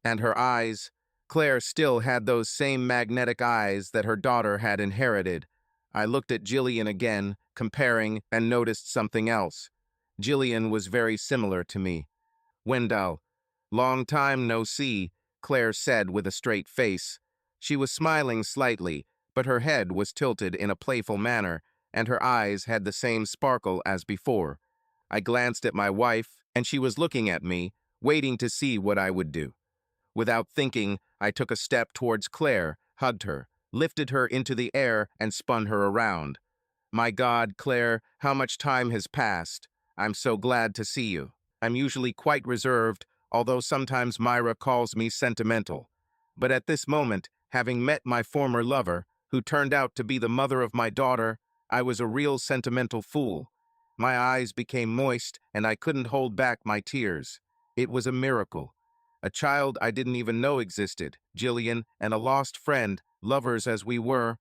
And her eyes, Claire still had those same magnetic eyes that her daughter had inherited. I looked at Jillian again, comparing, and noticed something else. Jillian was very similar to me. "Wendell, long time no see," Claire said with a straight face. She was smiling slightly, but her head was tilted in a playful manner, and her eyes had the same sparkle as before. I glanced at my wife, and she was looking at me, waiting to see what I would do. Without thinking, I took a step towards Claire, hugged her, lifted her into the air, and spun her around. "My God, Claire, how much time has passed. I'm so glad to see you." I'm usually quite reserved, although sometimes Myra calls me sentimental. But at this moment, having met my former lover, who turned out to be the mother of my daughter, I was a real sentimental fool. My eyes became moist, and I couldn't hold back my tears. It was a miracle. A child I didn't even know existed, Jillian, and a lost friend, lovers as we were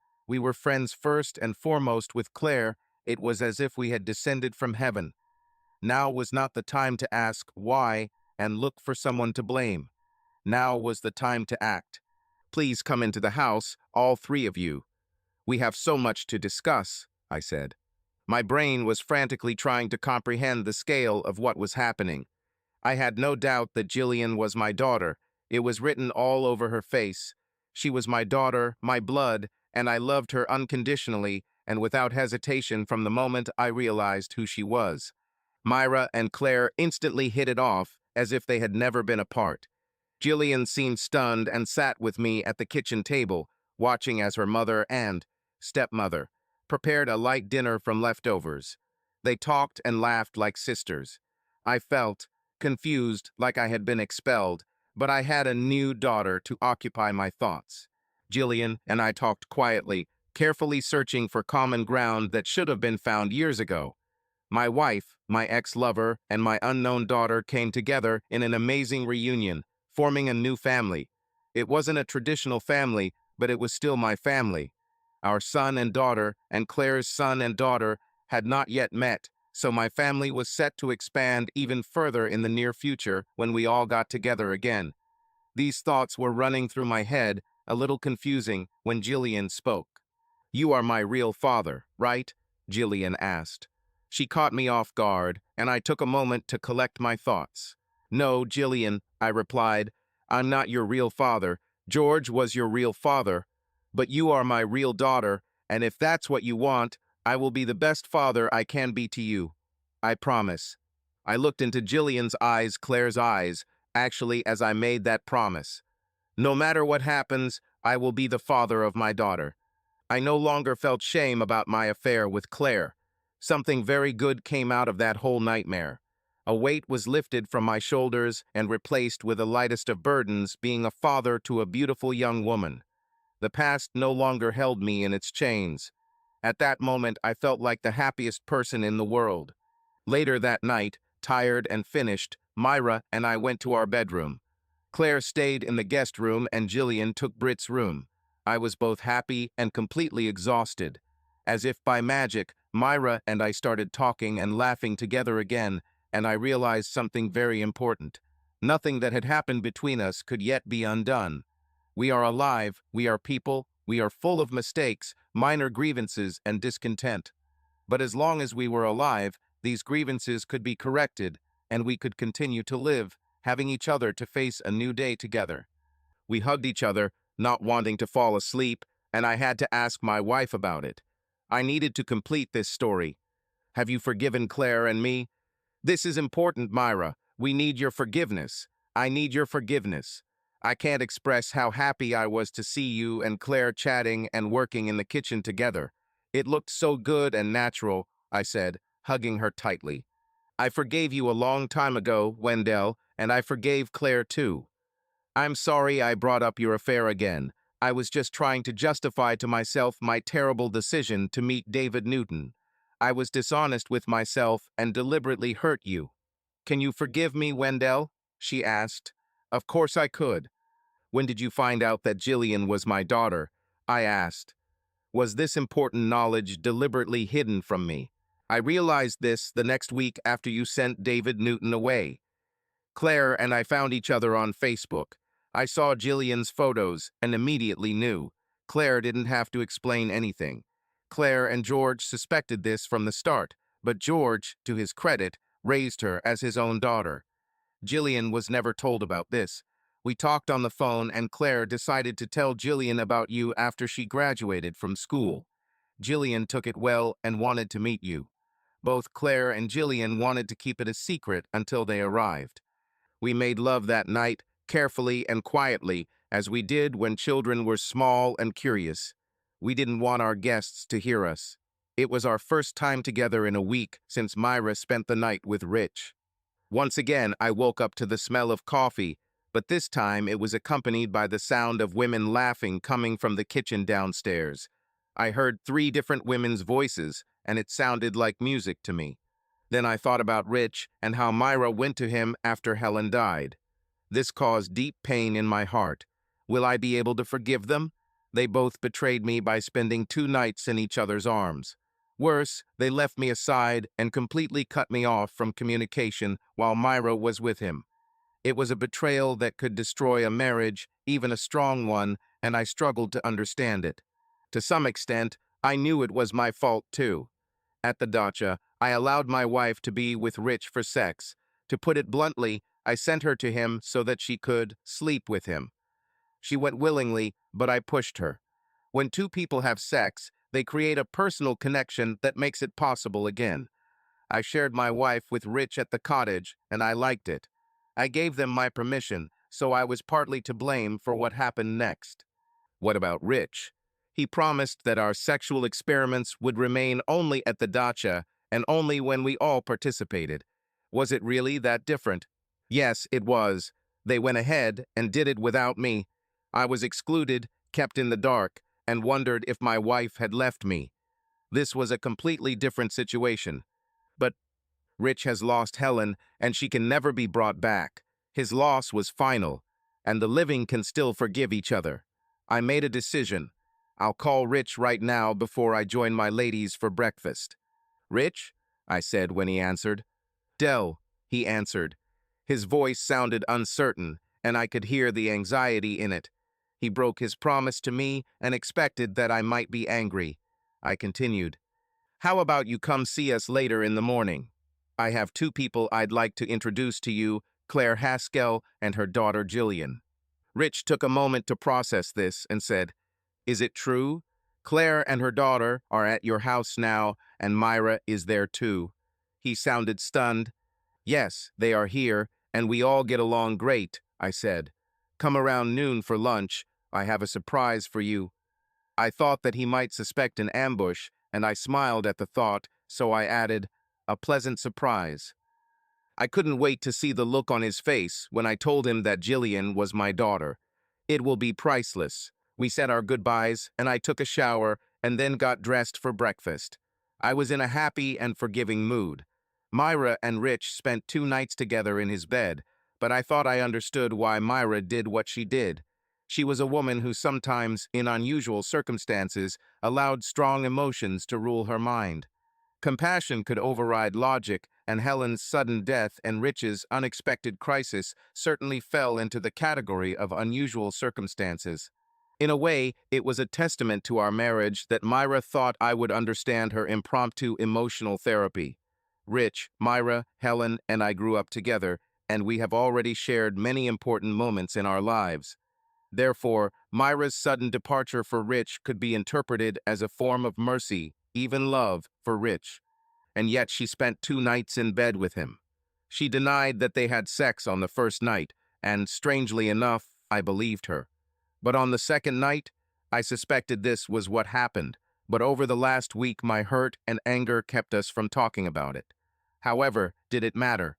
friends first and foremost with Claire. It was as if we had descended from heaven. Now was not the time to ask why and look for someone to blame. Now was the time to act. "Please come into the house, all three of you. We have so much to discuss," I said. My brain was frantically trying to comprehend the scale of what was happening. I had no doubt that Jillian was my daughter. It was written all over her face. She was my daughter, my blood, and I loved her unconditionally and without hesitation from the moment I realized who she was. Myra and Claire instantly hit it off as if they had never been apart. Jillian seemed stunned and sat with me at the kitchen table, watching as her mother and stepmother prepared a light dinner from leftovers. They talked and laughed like sisters. I felt confused, like I had been expelled, but I had a new daughter to occupy my thoughts. Jillian and I talked quietly, carefully searching for common ground that should have been found years ago. My wife, my ex-lover, and my unknown daughter came together in an amazing reunion, forming a new family. It wasn't a traditional family, but it was still my family. Our son and daughter, and Claire's son and daughter, had not yet met, so my family was set to expand even further in the near future when we all got together again. These thoughts were running through my head, a little confusing, when Jillian spoke. "You are my real father, right?" Jillian asked. She caught me off guard, and I took a moment to collect my thoughts. "No, Jillian," I replied. "I'm not your real father. George was your real father. But you are my real daughter, and if that's what you want, I will be the best father I can be to you. I promise." I looked into Jillian's eyes, Claire's eyes, actually, as I made that promise. No matter what happens, I will be the father of my daughter. I no longer felt shame about my affair with Claire. Something very good came out of that whole nightmare. A weight was lifted from my shoulders and replaced with the lightest of burdens, being a father to a beautiful young woman. The past no longer held me in its chains. At that moment, I felt like the happiest person in the world. Later that night, tired and finished, Myra and I went to our bedroom. Claire stayed in the guest room and Jillian took Britt's room. I was both happy and completely exhausted. As if by magic, Myra and I started talking and laughing together again, and I realized something very important. Nothing that had happened between us could yet be undone. We are alive, we are people, we are full of mistakes, minor grievances, and discontent. But as long as we were alive, these grievances could be corrected, and we could continue to live, having each other to face a new day together. We hugged each other, not wanting to fall asleep, and I had to ask my wife about it. I needed to complete this story. "Have you forgiven Claire and me?" "This is important, Myra. We need your forgiveness. I need your forgiveness. I can't express how happy I was to see you and Claire chatting and working in the kitchen together. It looked so good and natural," I said, hugging her tightly. "I forgave you a long time ago, Wendell, and I forgave Claire too. I'm sorry I brought up your affair again. I was just trying to justify to myself my terrible decision to meet David Newton. I was dishonest with myself and deliberately hurt you." "Can you forgive me, Wendell?" she asked. Of course I could. "When did you find out that Jillian was my daughter?" I asked. "Was this important knowledge deliberately hidden from me?" "I realized this the next week after you sent David Newton away. Claire and I found each other on Facebook. I saw Jillian's photos and immediately knew. Claire didn't have to explain anything. Claire and George suspected this from the start, but George, to his credit, raised her as his own daughter. Jillian was never told about this. We talked on the phone and Claire decided to tell Jillian about you after she graduated from school. Jillian took it well and wanted to meet you. Both Claire and Jillian wanted to keep it a secret until they arrived. We made love that night, carefully and quietly, as we did when children were small and curious. We didn't want our guests to hear us. It was our first time together in a week since Myra spent the night with Rich. Once again, I woke up to the smell of coffee, but this time it was accompanied by the sound of women laughing coming from the kitchen downstairs. I heard 3 different women's voices, and it sounded like music to me. Then I thought about Rich and how Myra went to him after Helen died. This caused deep pain in my heart. Will I be able to forgive them? They both betrayed me by spending 2 nights in each other's arms. Worse, they left me aside and completely cut me off from communication while Myra was with him. It was a betrayal that could destroy a marriage, even a strong one, and I struggled to understand it. To some extent, I knew it was my fault too. At the dacha, I allowed my wife to be with Rich for sex. To put it bluntly, I sent her to him so that she could sleep with him. She went willingly, but I pushed her. When 2 people have sex, they create a personal connection that makes it possible again. I shared my wife with Rich at the cottage, and I liked it. I gave them my permission, so I was partly to blame for what happened next. What about Rich? He promised that our sexual experiments would remain only at the dacha and only when we all participated. Was it really that different? Yes, it was. They went ahead and did it without me. I was excluded, kept in the dark, and wondered if my wife had left me. This was a completely different situation. But Rich has lost Helen, and she can never be brought back. His loss was final, and the living can still forgive each other. I made a decision. I'll call Rich right now before I join my ladies for breakfast. Rich? I said when he answered. Dell, he answered. His voice sounded uncertain, and I could hear the anxiety in it. He broke his promise to me and expected that I might be angry. I continued. How about you come see us later in the morning? I have two people I'd like to introduce to you, Claire Haskell and her daughter Jillian. Rich took a moment to process this and said, Is it true? Claire and her daughter are at your house now, and Myra is there too. He sounded stunned. Yes, they are here, and we all get along great, I said. Come around noon for lunch. I have a surprise for you. I thought that he might suspect an ambush, and I smiled at the thought, so I added, a pleasant surprise. I couldn't wait to see the look on his face when I told him that Jillian was my daughter. It will be priceless. We said our goodbyes, and I took a shower and then got dressed for breakfast. I was in a happy and forgiving mood. Myra and Rich spent 2 nights together in his bed, but I thought I understood why Myra did what she did. She was a woman who sometimes, in unusual circumstances, allowed strong emotions to rule her mind. Compassion could override logic, and Helen's sudden death and Rich's unexpected crisis certainly fell into the category of unusual circumstances. In a way, it was a testament to our marriage that Myra thought I would understand her impromptu emotional therapy. Rich, Myra, Helen, and I grew up together, and we have already shared many important moments in our lives. Therefore, Myra's sudden departure for Rich could be interpreted as a form of mercy, even love, for Rich. And yet she spent 2 nights in bed with him. She denied that they had sex on the first night, and strangely enough, I believed her. But on the second night, I suspected this was what happened, but over the last week my hurt and anger kept us from talking about it. However, did it matter?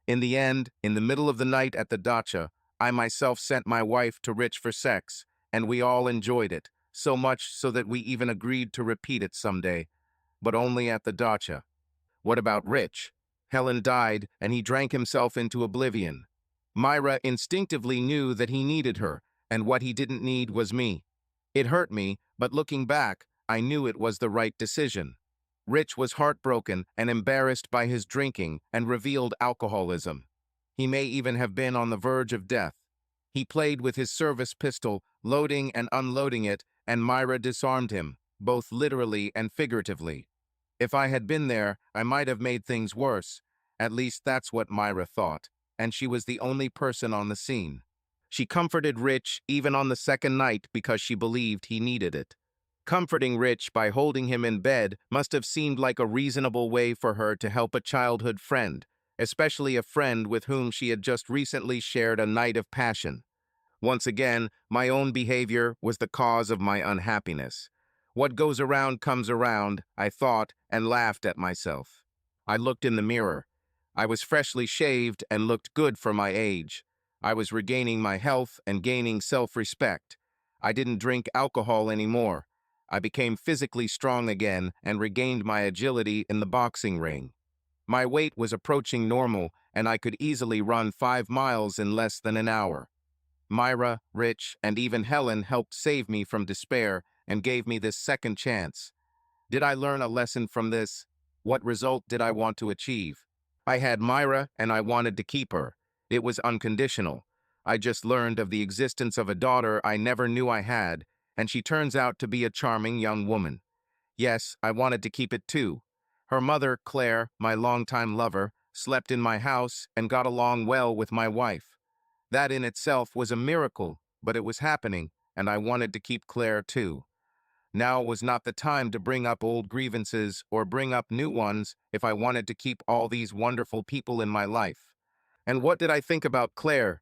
In the end, in the middle of the night at the dacha, I myself sent my wife to Rich for sex, and we all enjoyed it, so much so that we even agreed to repeat it someday, but only at the dacha. What about Rich? Helen died, and he drank himself into oblivion. Myra instinctively knew that he needed her, and what he didn't need was me. It hurt me, but looking back, I knew it was the right decision. Rich was heartbroken and embarrassed by his drinking and revealed alcoholism. He may even have been on the verge of death. He played with his service pistol, loading and unloading it, and Myra disarmed him, both literally and figuratively. If I had been there, I might have made things worse. At least that's what Myra thought, and she was the only person on the scene. She comforted Rich even on the second night because she believed he needed it. Comforting Rich by holding him in bed must have seemed like a reasonable way for her to help a childhood friend, especially a friend with whom she had just recently shared a night of passion. Once again, my own behavior was the cause of my unhappiness. What goes around comes around, I thought, and laughed at myself. I looked in the mirror. I was freshly shaved and looked good for my age. I was regaining my health and gaining self-respect. I didn't drink alcohol anymore. I became physically strong again and regained my agility in the boxing ring. My weight was approaching normal, and I could easily run 5 miles in less than an hour. Myra, Rich, and even Helen helped save me from despair and gave me this second chance. Did I learn a lesson from this? What result did I want to achieve? I had Myra, and I wanted to keep her. It was unconditional. I just learned of the existence of a daughter I never knew I had, and she turns out to be a charming young woman. Yes, I wanted to keep it too. Her mother, Claire, my longtime lover, slept in my house and got along well with my wife. That in itself was a miracle, but it was happening, and I wanted to keep Claire too. Now was not the time to bring up old grievances or bring up new ones if I wanted to keep all these wonderful people in my life. And what did I think about Claire?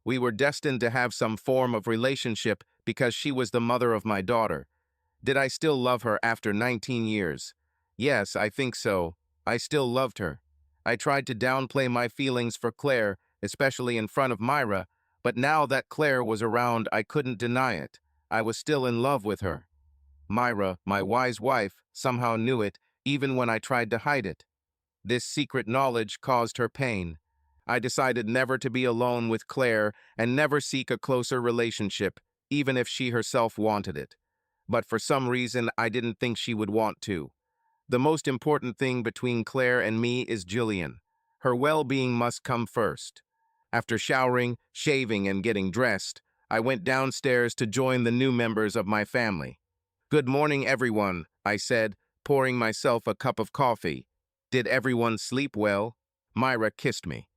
We were destined to have some form of relationship because she was the mother of my daughter. Did I still love her after 19 years? Yes, I think so. I still loved her. I tried to downplay my feelings for Claire, especially in front of Myra, but now that Claire was around, I couldn't deny it. I was still in love with her. Myra, my wise wife, somehow knew it, even when I tried to hide it. This secret knowledge caused her pain. I decided never to be alone with Claire and never seek a closer relationship, even if she herself wanted it. but for some reason I didn't think she would want to. The most important thing between Claire and me is Jillian. Her well-being must come first. After showering, shaving, and getting dressed, I went downstairs to join the new members of my family. "Good morning, everyone," I said, pouring myself a cup of coffee. "Did everyone sleep well?" Myra kissed me.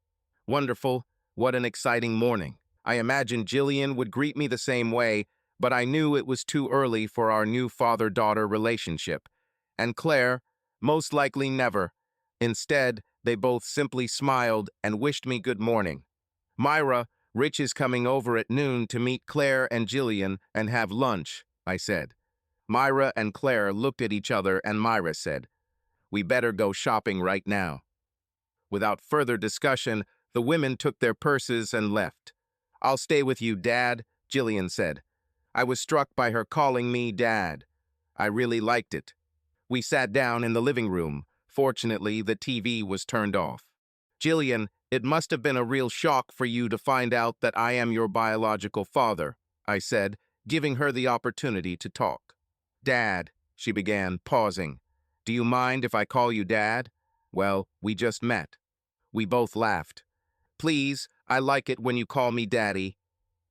"Wonderful. What an exciting morning." I imagined Jillian would greet me the same way, but I knew it was too early for our new father-daughter relationship. And Claire, most likely never. Instead, they both simply smiled and wished me good morning. "Myra, Rich is coming over at noon to meet Claire and Jillian and have lunch," I said. Myra and Claire looked at each other and Myra said, "We better go shopping right now." Without further discussion, the women took their purses and left. "I'll stay with you, Dad," Jillian said. I was struck by her calling me Dad. I really liked it. We sat down in the living room. Fortunately, the TV was turned off. "Jillian, it must have been a real shock for you to find out that I am your biological father," I said, giving her the opportunity to talk. "Dad," she began, pausing. "Do you mind if I call you Dad? Well, we just met." We both laughed. "Please, I like it when you call me Daddy."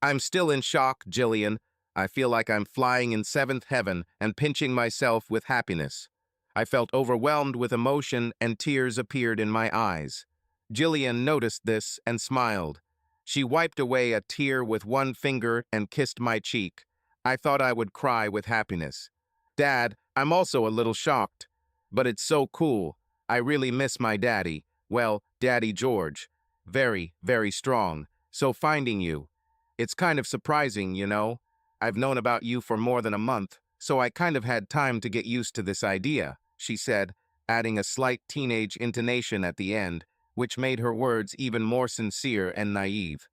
"I'm still in shock, Jillian. I feel like I'm flying in seventh heaven and pinching myself with happiness." I felt overwhelmed with emotion and tears appeared in my eyes. Jillian noticed this and smiled. She wiped away a tear with one finger and kissed my cheek. I thought I would cry with happiness. "Dad, I'm also a little shocked. But it's so cool. I really miss my daddy. Well, Daddy George. Very, very strong. So finding you. It's kind of surprising, you know. I've known about you for more than a month, so I kind of had time to get used to this idea," she said, adding a slight teenage intonation at the end, which made her words even more sincere and naive.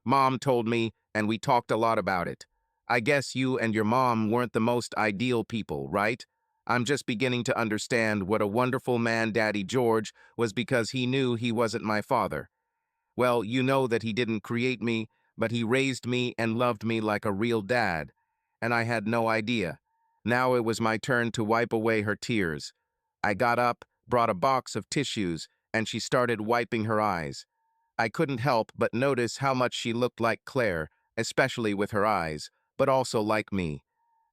"Mom told me, and we talked a lot about it. I guess you and your mom weren't the most ideal people, right? I'm just beginning to understand what a wonderful man Daddy George was because he knew he wasn't my father. Well, you know that he didn't create me, but he raised me and loved me like a real dad. And I had no idea. Now it was my turn to wipe away her tears. I got up, brought a box of tissues, and she started wiping her eyes. I couldn't help but notice how much she looked like Claire, especially with her eyes, but also like me.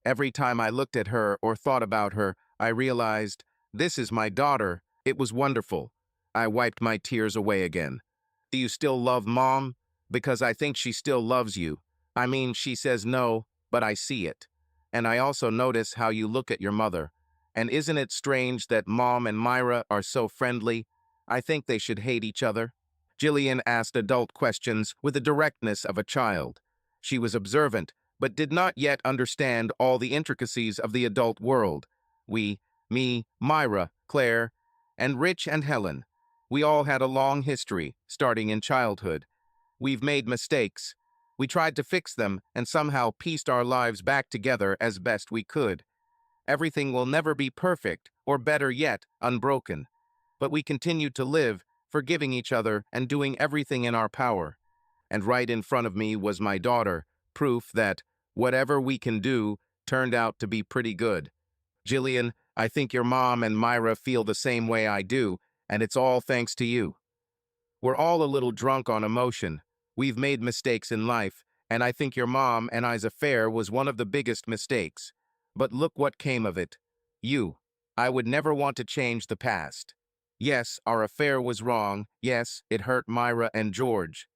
Every time I looked at her or thought about her, I realized, this is my daughter. It was wonderful. I wiped my tears away again. "Do you still love Mom? Because I think she still loves you. I mean, she says no, but I see it. And I also notice how you look at your mother. And isn't it strange that Mom and Myra are so friendly? I think they should hate each other." Jillian asked adult questions with the directness of a child. She was observant, but did not yet understand all the intricacies of the adult world. Me, Myra, Claire, and Rich and Helen. We all had a long history, starting in childhood. We've made mistakes. We tried to fix them and somehow pieced our lives back together as best we could. Everything will never be perfect, or better yet, unbroken. But we continued to live, forgiving each other and doing everything in our power. And right in front of me was my daughter, proof that whatever we can do turned out to be pretty good. "Jillian, I think your mom and Myra feel the same way I do, and it's all thanks to you. We're all a little drunk on emotion. We've made mistakes in life, and I think your mom and I's affair was one of the biggest mistakes. But look what came of it. You. I would never want to change the past. Yes, our affair was wrong. Yes, it hurt Myra and George.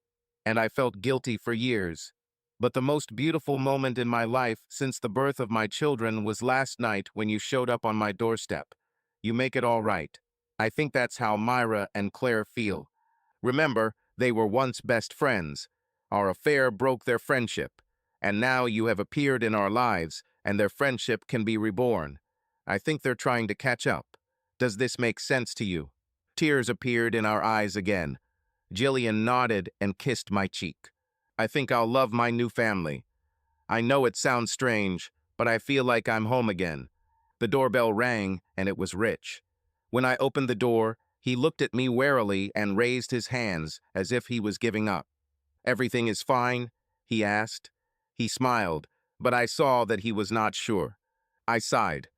And I felt guilty for years. But the most beautiful moment in my life since the birth of my children was last night when you showed up on my doorstep. You make it all right. I think that's how Myra and Claire feel. Remember, they were once best friends. Our affair broke their friendship, and now you have appeared in our lives, and their friendship can be reborn. I think they're trying to catch up. Does this make sense to you?" Tears appeared in our eyes again. Jillian nodded and kissed my cheek. "I think I'll love my new family. I know it sounds strange, but I feel like I'm home again." The doorbell rang, and it was Rich. When I opened the door, he looked at me warily and raised his hands as if he was giving up. "Everything is fine?" he asked. He smiled, but I saw that he was not sure. I sighed.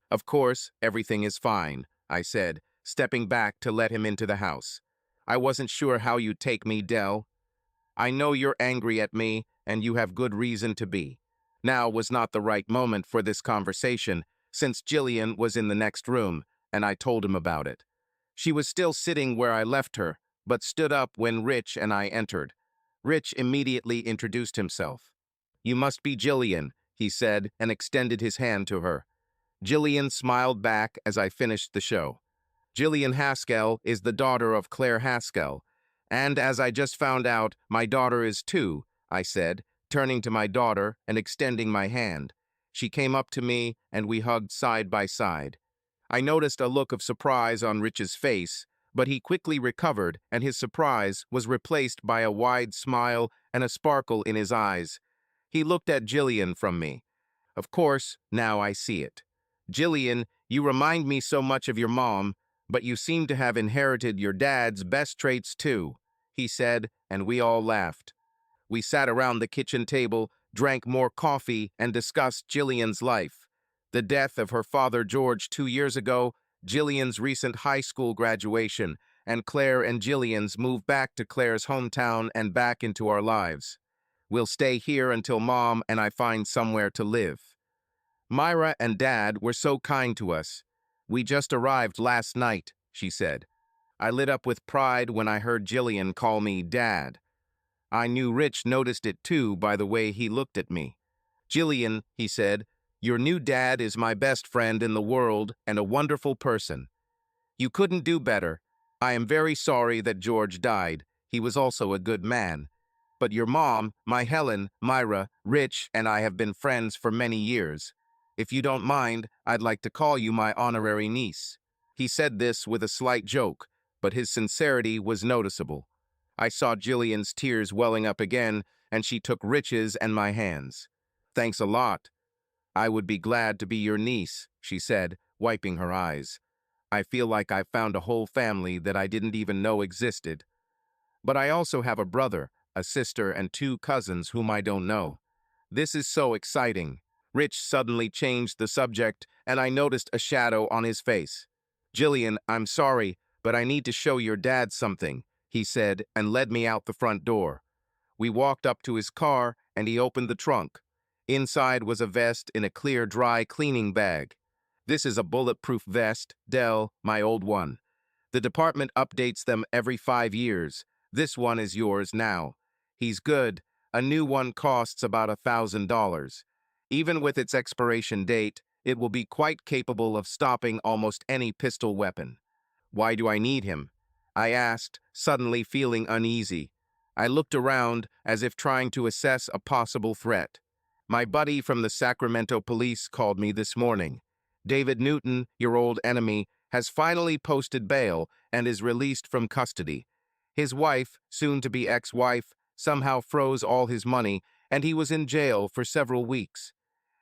Of course, everything is fine, I said, stepping back to let him into the house. I wasn't sure how you'd take me, Dell. I know you're angry at me, and you have good reason to be. Now was not the right moment for this conversation, since Jillian was in the next room, and I told him about it. She was still sitting where I left her, but stood up when Rich and I entered. Rich immediately introduced himself. You must be Jillian, he said, and extended his hand to her. Jillian smiled back as I finished the show. Jillian Haskell is the daughter of Claire Haskell, and as I just found out, my daughter is too, I said, turning to my daughter and extending my hand. She came up to me and we hugged side by side. I noticed a look of surprise on Rich's face, but he quickly recovered and his surprise was replaced by a wide smile and a sparkle in his eyes. He looked at Jillian from me. Of course, now I see it. Jillian, you remind me so much of your mom, but you seem to have inherited your dad's best traits too, he said, and we all laughed. We sat around the kitchen table, drank more coffee, and discussed Jillian's life. The death of her father George 2 years ago, Jillian's recent high school graduation, and Claire and Jillian's move back to Claire's hometown and back into our lives. We'll stay here until Mom and I find somewhere to live. Myra and Dad were so kind to us. We just arrived last night, she said. I lit up with pride when I heard Jillian call me Dad. I knew Rich noticed it too by the way he looked at me. Jillian, he said, your new dad is my best friend in the world and a wonderful person. You couldn't do better. I am very sorry that George died. He was also a good man. But your mom, my Helen, Myra, Rich, and I have been friends for many years. If you don't mind, I'd like to call you my honorary niece. He said this with a slight joke, but his sincerity was noticeable. I saw Jillian's tears welling up again, and she took Rich's and my hands. Thanks a lot. I would be glad to be your niece, she said, wiping her eyes. I feel like I've found a whole family that I didn't even know existed. But I also have a brother, a sister, and 2 cousins whom I don't know. This is so exciting. Rich suddenly changed the subject, and I noticed a shadow on his face. Jillian, I'm sorry, but I need to show your dad something, he said, and led me out the front door. We walked up to his car, and he opened the trunk. Inside was a vest in a clear, dry cleaning bag. This is a bulletproof vest, Dell, my old one. The department updates them every 5 years. This one is yours now. He's good. A new one costs about $1,000. Even with its expiration date, it will be quite capable of stopping almost any pistol weapon. Why do I need him? I asked, suddenly feeling uneasy. I looked around as if trying to assess a possible threat. My buddy from the Sacramento police called me this morning. David Newton, your old enemy, has finally posted bail and is released from custody. His wife, soon-to-be ex-wife, somehow froze all his money, and he was in jail for several weeks.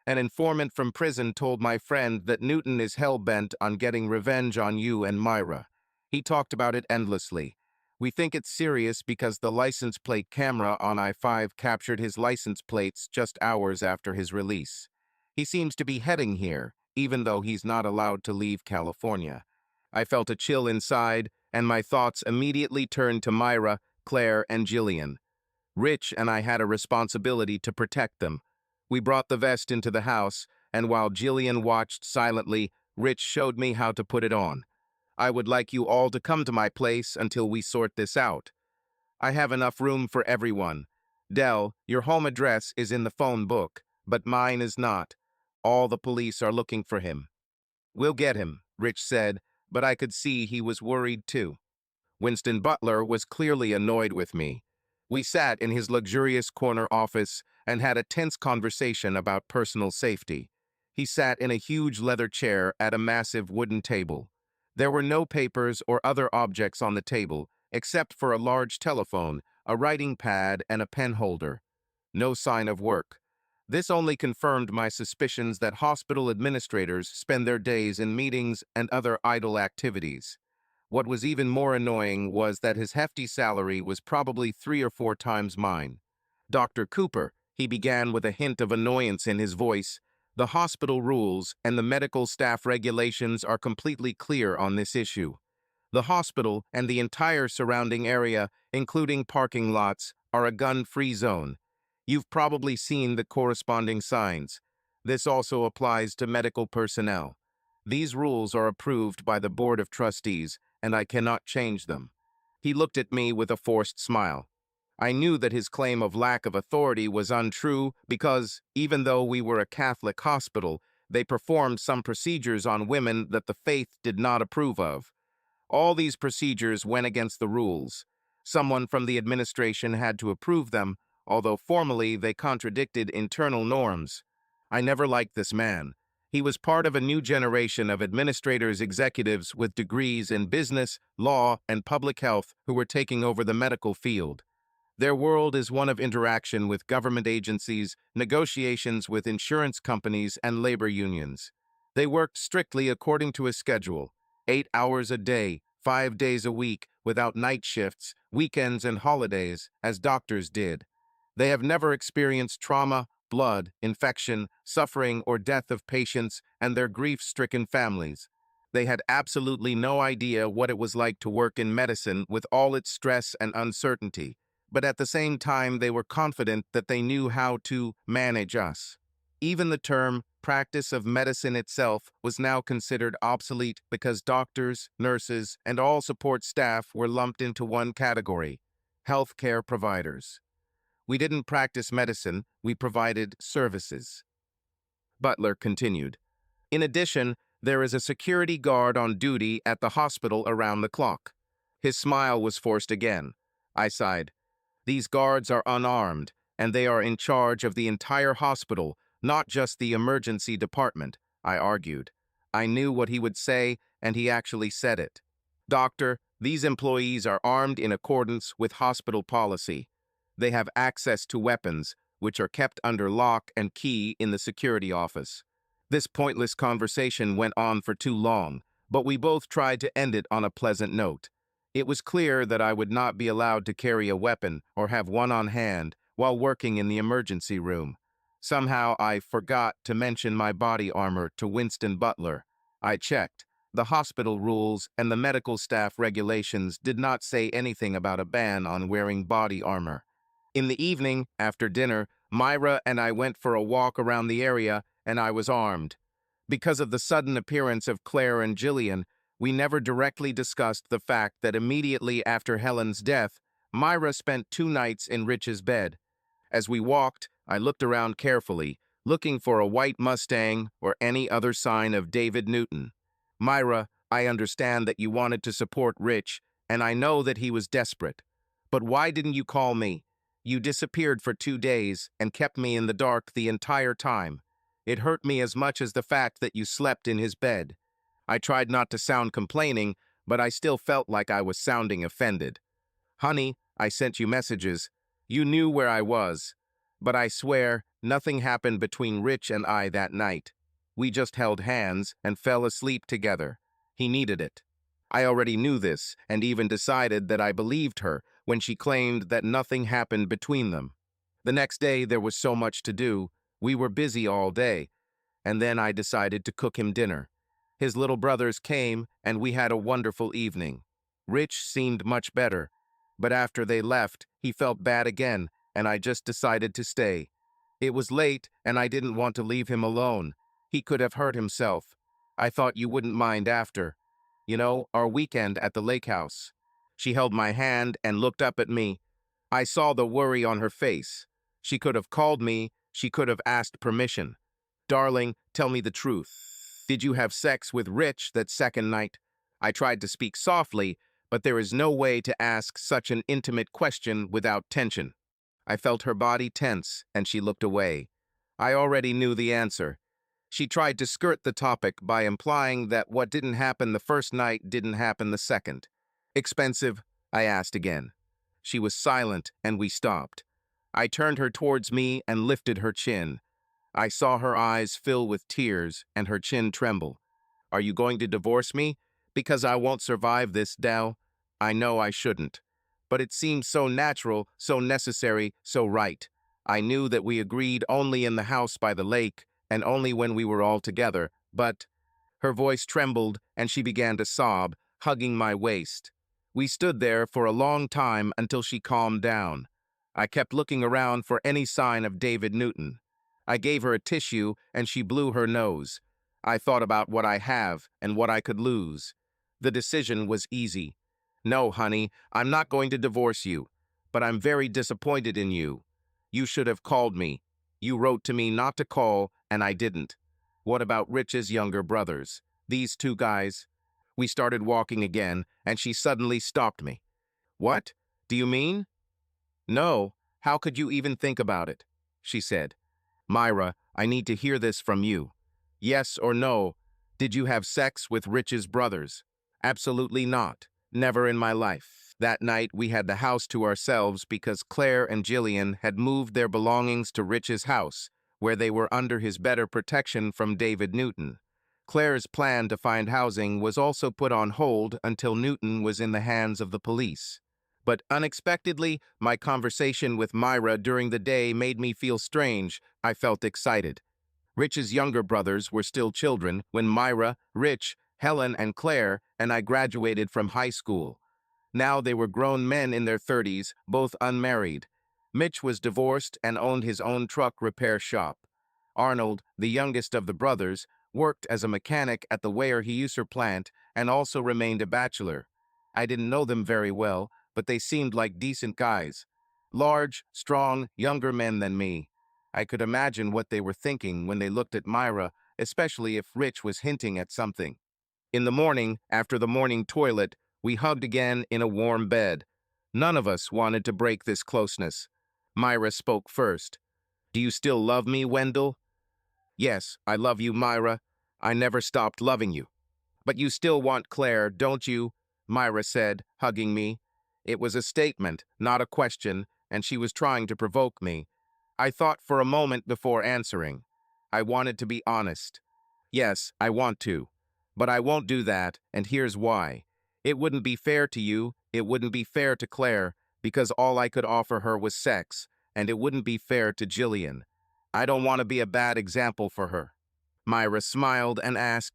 An informant from prison told my friend that Newton is hell-bent on getting revenge on you and Myra. He talked about it endlessly. We think it's serious because the license plate camera on I-5 captured his license plates just hours after his release. He seems to be heading here, even though he's not allowed to leave California. I felt a chill inside, and my thoughts immediately turned to Myra, Claire, and Jillian. Rich and I had a responsibility to protect them. We brought the vest into the house, and while Jillian watched silently, Rich showed me how to put it on. I would like you all to come to my place until we sort this out. I have enough room for everyone. Dell, your home address is in the phone book, but mine is not. All the police are looking for him. We'll get him, Rich said, but I could see he was worried too. Winston Butler was clearly annoyed with me. We sat in his luxurious corner office and had a tense conversation about personal safety. He sat in a huge leather chair at a massive wooden table. There were no papers or other objects on the table, except for a large telephone, a writing pad, and a pen holder. No sign of work. This only confirmed my suspicions that hospital administrators spend their days in meetings and other idle activities. What was even more annoying was that his hefty salary was probably 3 or 4 times mine. Dr. Cooper, he began with a hint of annoyance in his voice. The hospital rules and the medical staff regulations are completely clear on this issue. The hospital and the entire surrounding area, including parking lots, are a gun-free zone. You've probably seen the corresponding signs. This also applies to medical personnel. These rules are approved by the Board of Trustees, and I cannot change them. He looked at me with a forced smile. I knew that his claim of lack of authority was untrue because, even though we were a Catholic hospital, they performed some procedures on women that the faith did not approve of. All these procedures went against the rules. Someone from the administration had to approve them, although formally they contradicted internal norms. I never liked this man. He was part of a new generation of administrators, executives with degrees in business, law, and public health who were taking over the medical field. Their world is one of interaction with government agencies, negotiations with insurance companies, and labor unions. They worked strictly according to a schedule, 8 hours a day, 5 days a week, without night shifts, weekends, and holidays, as doctors did. They have never experienced trauma, blood, infection, suffering, or death of patients and their grief-stricken families. They had absolutely no idea what it was like to work in medicine with all its stress and uncertainty, but at the same time they were confident that they knew how to manage us. Even the term practice of medicine itself was now considered obsolete because doctors, nurses, and all support staff were lumped into one category: healthcare providers. We didn't practice medicine, we provided services. Butler continued. In addition, there is a security guard on duty at the hospital around the clock. His smile was forced again. I sighed. These guards are unarmed, and they are in charge of the entire hospital, not just the emergency department, I argued. I knew what he would say, and he actually said it. Doctor, these employees are armed in accordance with hospital policy. They have access to weapons, which are kept under lock and key in the security office. This pointless conversation went on for too long, but we both tried to end it on a pleasant note. It was clear that I would not be allowed to carry a weapon or have one on hand while working in the emergency room. Somehow I forgot to mention my body armor to Winston Butler. I checked. The hospital rules and the medical staff regulations did not say anything about a ban on wearing body armor. In the evening, after dinner, Myra and I went for a walk around the area, and I was armed. Because of the sudden appearance of Claire and Jillian, we never directly discussed the fact that immediately after Helen's death, Myra spent 2 nights in Rich's bed. As we walked, I looked around carefully, looking for a white Mustang or any other sign of David Newton. Myra, I understand that you wanted to support Rich, and I know that he was desperate. But why didn't you call me? You disappeared for 2 days and kept me in the dark the entire time. It hurt me as much as the fact that you slept in his bed. I tried not to sound complaining, but I still felt like I was sounding offended. Honey, I sent you messages. You knew where I was. But I swear, nothing happened between Rich and I that night. We just held hands and fell asleep together. He needed it. I already knew this and even decided that I believed her when she claimed that nothing happened between them. The next day there was so much to do. We were busy all day, and then I decided to cook him dinner. His little brothers came, and we had a wonderful evening. Rich seemed much better, but after they left, he felt bad again, and I just decided to stay. It was late, and I didn't want to leave him alone. He could have hurt himself. I thought you wouldn't mind after. You know, our weekend at the lake house. She held my hand and looked up at me. I saw the worry on her face. She could have called me. She could have asked permission. Darling, tell me the truth. Did you have sex with Rich that second night? I tried to speak softly, but there is no way to ask such an intimate question without tension. I felt her body tense, and she looked away. I already knew the answer. She tried to skirt the topic by implying that what didn't happen the first night didn't happen the second. Expensive? I asked again. She was silent, and we stopped. I turned her towards me and lifted her chin. I saw her eyes fill with tears and her chin tremble. Are you going to divorce me? Because I won't survive this, Dell. I know I shouldn't. But it seemed so natural, so necessary, so right. I knew that we agreed only in the house by the lake, and only when we were all together, but her voice trembled and she began to sob, hugging my waist. We stood there for a long time until she calmed down. I kept looking around for any sign of David Newton. I gave her a tissue and she blew her nose. I thought about what I have and what I could lose. The decision was easy. No, honey, I'm not going to divorce you, but I'm very disappointed in you. You should have called me. You wrote to me not to call, and I didn't. What about Rich's younger brothers? These two guys? We started walking again, and she suddenly stopped me. What? Do you mean? No. How could you even think about it? She said. Myra, I need to hear this from you. Yes or no, did you have sex with Rich's brothers? Absolutely not. Never in my life. That night, we had the house to ourselves because Claire and Jillian had moved their belongings to Rich's house, where they were under his better protection from David Newton. Claire's plan to find housing was also put on hold until Newton was in the hands of the police. But unexpectedly, my conversation with Myra during the day made me feel strange. I felt excited. Rich's younger brothers were still children when Myra, Rich, Helen, and Claire and I graduated from high school. Now they were grown men in their 30s, both unmarried. Mitch was divorced and owned his own truck repair shop. Arnold, the youngest of the brothers, worked as a mechanic at the Weyerhaeuser plant and also remained a bachelor. I didn't know them very well, but they seemed like decent guys. Large, strong, younger men than me. I could imagine what they were thinking when they looked at Myra, especially if Rich was hinting at something. In the morning, after the morning toilet, we hugged again in a warm bed. None of us wanted to break this closeness. Myra spoke first. Do you still love me, Wendell? Yes, I love you, Myra. I never stopped loving you. But you still want Claire, don't you? Myra said, hugging me. It was a statement, not a question, and she was trying to provoke me. I thought for a moment before answering. I wanted to be honest. Yes, I want to. But I won't do that, and here's why. It wouldn't be fair to you, it wouldn't be fair to Claire, because all I could offer her was sex, and it wouldn't be fair to Jillian. I don't want to be a bad example for her. Myra smiled and asked,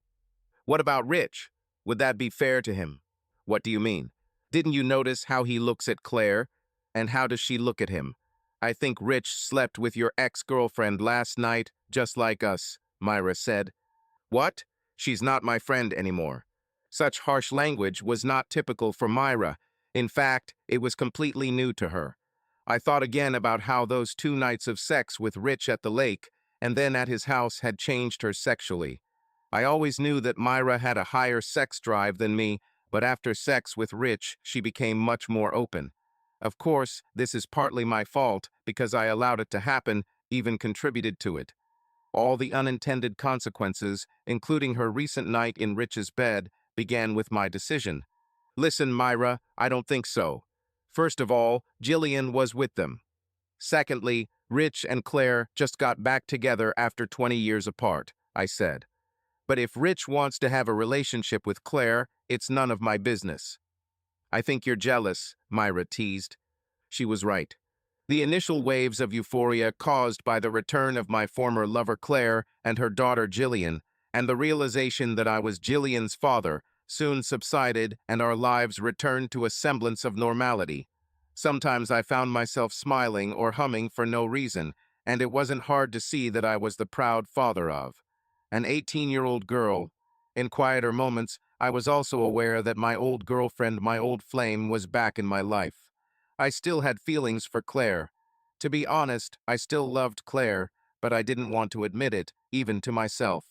what about Rich? Would that be fair to him? What do you mean? Didn't you notice how he looks at Claire? And how does she look at him? I think Rich slept with your ex-girlfriend last night, just like us, Myra said. What? She's not my friend anymore. Such harsh language was not typical for Myra. In fact, it was completely new to her. I thought again about how those 2 nights of sex with Rich at the lake and then at his house had changed her sexually. I always knew that Myra had a higher sex drive than me, but after sex with Rich, she became much more open. Of course, this is partly my fault because I allowed it to happen, even contributed to it. All the unintended consequences, including her recent night in Rich's bed, began with my decision. Listen, Myra, I don't think so. First of all, Jillian was with them. Secondly, Rich and Claire just got back together after 20 years apart, I said. But if Rich wants to have a relationship with Claire, it's none of my business. I think you're jealous, Myra teased. She was right. The initial waves of euphoria caused by the return of my former lover Claire and her daughter Jillian, and the realization that I was Jillian's father, soon subsided and our lives returned to a semblance of normality. Sometimes I found myself smiling or humming for no reason, and it wasn't hard to see that I was the proud father of an 18-year-old girl. In quieter moments, I was also aware that my old girlfriend, my old flame, was back in my life. I still had feelings for Claire. To be honest, I still loved Claire, but I didn't want to admit it, even to myself.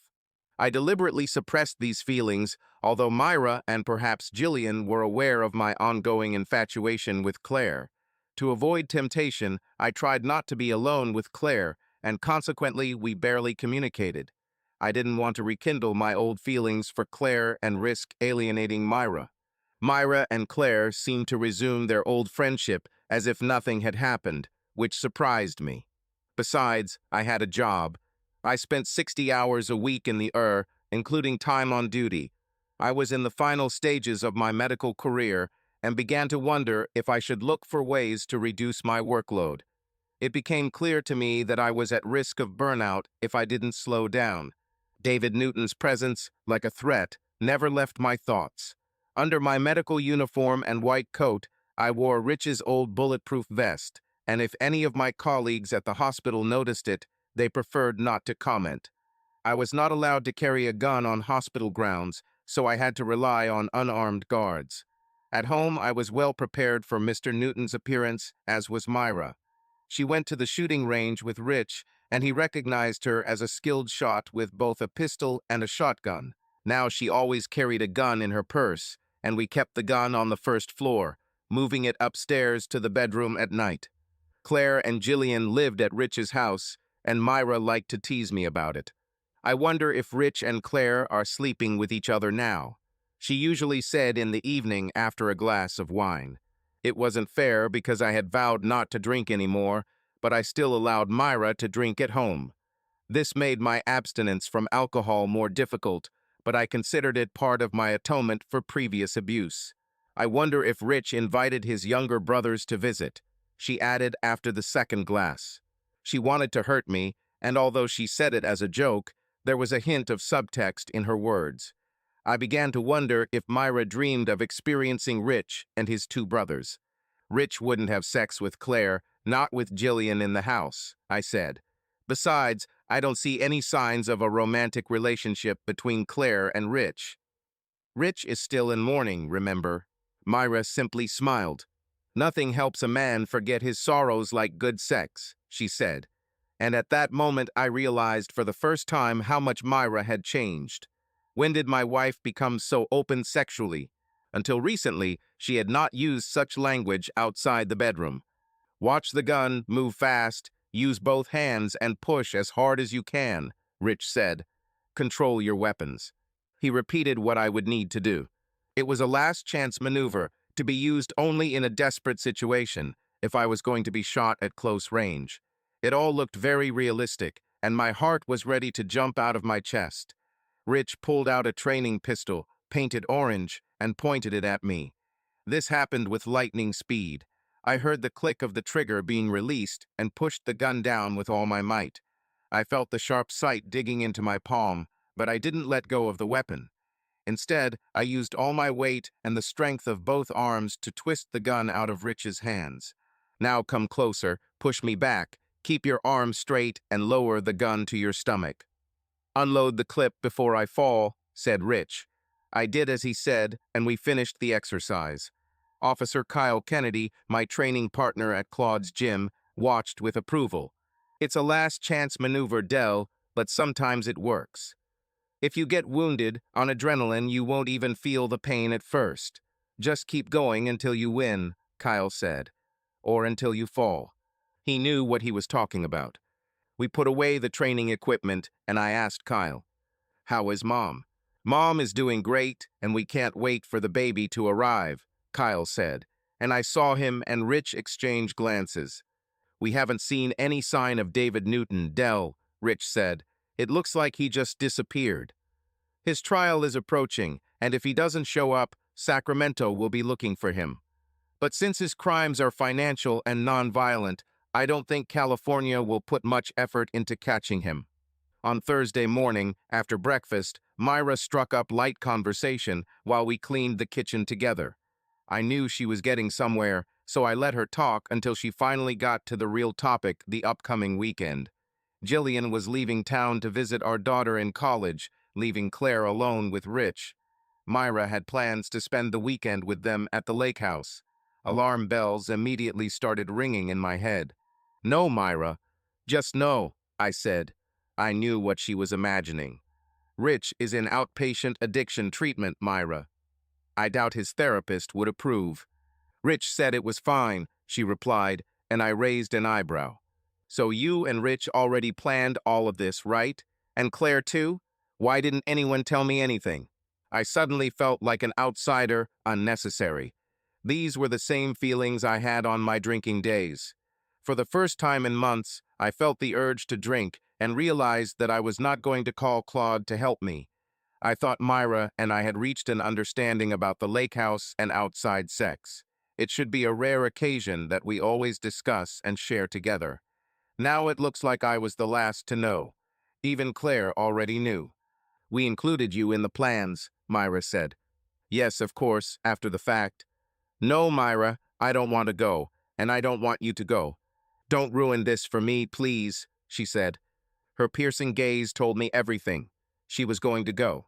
I deliberately suppressed these feelings, although Myra and perhaps Jillian were aware of my ongoing infatuation with Claire. To avoid temptation, I tried not to be alone with Claire, and consequently we barely communicated. I didn't want to rekindle my old feelings for Claire and risk alienating Myra. Myra and Claire seemed to resume their old friendship as if nothing had happened, which surprised me. Besides, I had a job. I spent 60 hours a week in the including time on duty. I was in the final stages of my medical career and began to wonder if I should look for ways to reduce my workload. it became clear to me that I was at risk of burnout if I didn't slow down. David Newton's presence, like a threat, never left my thoughts. Under my medical uniform and white coat, I wore Rich's old bulletproof vest, and if any of my colleagues at the hospital noticed it, they preferred not to comment. I was not allowed to carry a gun on hospital grounds, so I had to rely on unarmed guards. At home, I was well prepared for Mr. Newton's appearance, as was Myra. She went to the shooting range with Rich, and he recognized her as a skilled shot with both a pistol and a shotgun. Now she always carried a gun in her purse, and we kept the gun on the first floor, moving it upstairs to the bedroom at night. Claire and Jillian lived at Rich's house, and Myra liked to tease me about it. I wonder if Rich and Claire are sleeping with each other now. She usually said in the evening after a glass of wine. It wasn't fair because I had vowed not to drink anymore, but I still allowed Myra to drink at home. This made my abstinence from alcohol more difficult, but I considered it part of my atonement for previous abuse. I wonder if Rich invited his younger brothers to visit, she added after the second glass. She wanted to hurt me, and although she said it as a joke, there was a hint of subtext in her words. I began to wonder if Myra dreamed of experiencing Rich and his two brothers. Rich wouldn't have sex with Claire, not with Jillian in the house, I said. Besides, I don't see any signs of a romantic relationship between Claire and Rich. Rich is still in mourning, remember? Myra simply smiled. Nothing helps a man forget his sorrows like good sex, she said. And at that moment I realized for the first time how much Myra had changed. When did my wife become so open sexually? Until recently, she had not used such language outside the bedroom. Watch the gun, move fast, use both hands, and push as hard as you can, Rich said. Control your weapons. He repeated what I would need to do. It was a last-chance maneuver, to be used only in a desperate situation, if I was going to be shot at close range. It all looked very realistic, and my heart was ready to jump out of my chest. Rich pulled out a training pistol, painted orange, and pointed it at me. This happened with lightning speed. I heard the click of the trigger being released and pushed the gun down with all my might. I felt the sharp sight digging into my palm, but I didn't let go of the weapon. Instead, I used all my weight and the strength of both arms to twist the gun out of Rich's hands. Now come closer, push me back, keep your arms straight, and lower the gun to your stomach. Unload the clip before I fall, said Rich. I did as he said, and we finished the exercise. Officer Kyle Kennedy, my training partner at Claude's gym, watched with approval. It's a last-chance maneuver, Dell, but sometimes it works. If you get wounded, on adrenaline you won't even feel the pain at first. Just keep going until you win, Kyle said. Or until you fall. He knew what he was talking about. We put away the training equipment, and I asked Kyle, "How is Mom?" "Mom is doing great, and we can't wait for the baby to arrive," Kyle said, and I saw him and Rich exchange glances. "We haven't seen any sign of David Newton, Dell," Rich said. "It looks like he just disappeared." His trial is approaching, and if he doesn't show up, Sacramento will be looking for him. But since his crimes are financial and non-violent, I don't think California will put much effort into catching him. On Thursday morning, after breakfast, Myra struck up light conversation while we cleaned the kitchen together. I knew she was getting somewhere, so I let her talk until she finally got to the real topic, the upcoming weekend. Jillian was leaving town to visit our daughter in college, leaving Claire alone with Rich. Myra had plans to spend the weekend with them at the lake house. Alarm bells immediately started ringing in my head. "No, Myra. Just no," I said. I knew what she was imagining. "Rich is in outpatient addiction treatment, Myra. I doubt his therapist would approve." "Rich said it was fine," she replied, and I raised an eyebrow. "So you and Rich already planned all of this, right? And Claire too? Why didn't anyone tell me anything?" I suddenly felt like an outsider, unnecessary. These were the same feelings I had on my drinking days. For the first time in months, I felt the urge to drink and realized that I was not going to call Claude to help me. I thought Myra and I had reached an understanding about the lake house and outside sex. It should be a rare occasion that we always discuss and share together. Now it looks like I was the last to know. Even Claire already knew. We included you in the plans, Myra said. Yes, of course, after the fact. No, Myra, I don't want to go, and I don't want you to go. Don't ruin this for me, please, she said. Her piercing gaze told me everything. She was going to go.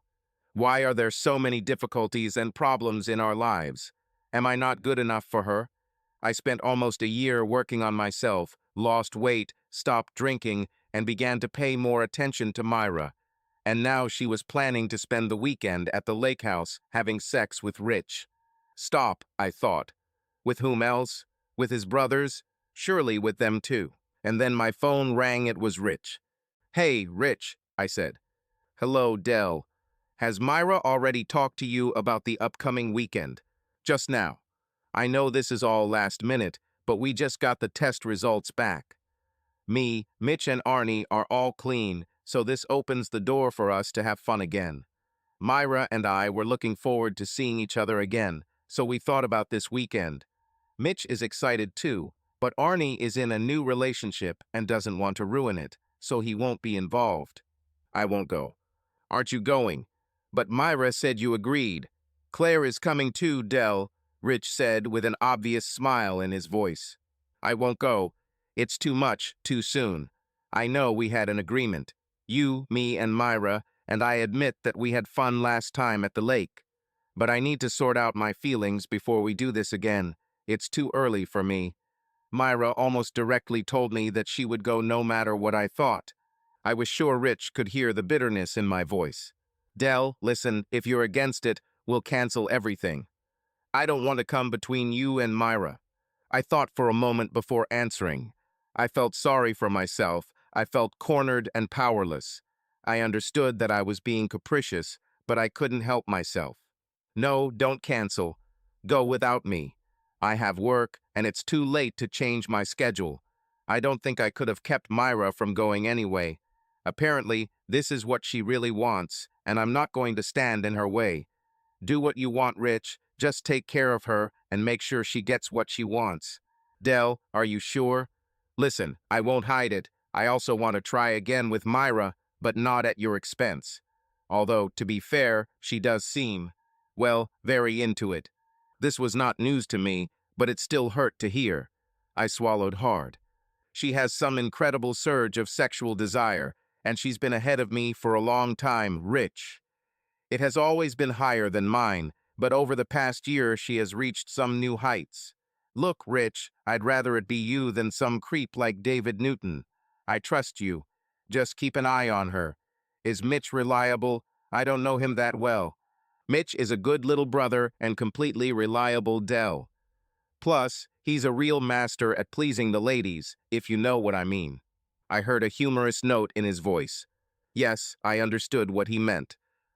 Why are there so many difficulties and problems in our lives? Am I not good enough for her? I spent almost a year working on myself, lost weight, stopped drinking, and began to pay more attention to Myra. And now she was planning to spend the weekend at the lake house having sex with Rich. Stop, I thought. With whom else? With his brothers? Surely with them too. And then my phone rang. It was Rich. Hey, Rich, I said. Hello, Dell. Has Myra already talked to you about the upcoming weekend? Just now. I know this is all last minute, but we just got the test results back. Me, Mitch, and Arnie are all clean, so this opens the door for us to have fun again. Myra and I were looking forward to seeing each other again, so we thought about this weekend. Mitch is excited too, but Arnie is in a new relationship and doesn't want to ruin it, so he won't be involved. I won't go. Aren't you going? But Myra said you agreed. Claire is coming too, Dell, Rich said with an obvious smile in his voice. I won't go. It's too much, too soon. I know we had an agreement. You, me, and Myra, and I admit that we had fun last time at the lake. But I need to sort out my feelings before we do this again. It's too early for me. Myra almost directly told me that she would go no matter what I thought. I was sure Rich could hear the bitterness in my voice. Dell, listen, if you're against it, we'll cancel everything. I don't want to come between you and Myra. I thought for a moment before answering. I felt sorry for myself. I felt cornered and powerless. I understood that I was being capricious, but I couldn't help myself. No, don't cancel. Go without me. I have work, and it's too late to change my schedule. I don't think I could have kept Myra from going anyway. Apparently, this is what she really wants, and I'm not going to stand in her way. Do what you want, Rich. Just take care of her and make sure she gets what she wants. Dell, are you sure? Listen, I won't hide it. I also want to try again with Myra, but not at your expense. Although, to be fair, she does seem, well, very into it. This was not news to me, but it still hurt to hear. I swallowed hard. She has some incredible surge of sexual desire, and she's been ahead of me for a long time, Rich. It has always been higher than mine, but over the past year she has reached some new heights. Look, Rich, I'd rather it be you than some creep like David Newton. I trust you. Just keep an eye on her. Is Mitch reliable? I don't know him that well. Mitch is a good little brother and completely reliable, Dell. Plus, he's a real master at pleasing the ladies, if you know what I mean. I heard a humorous note in his voice. Yes, I understood what he meant.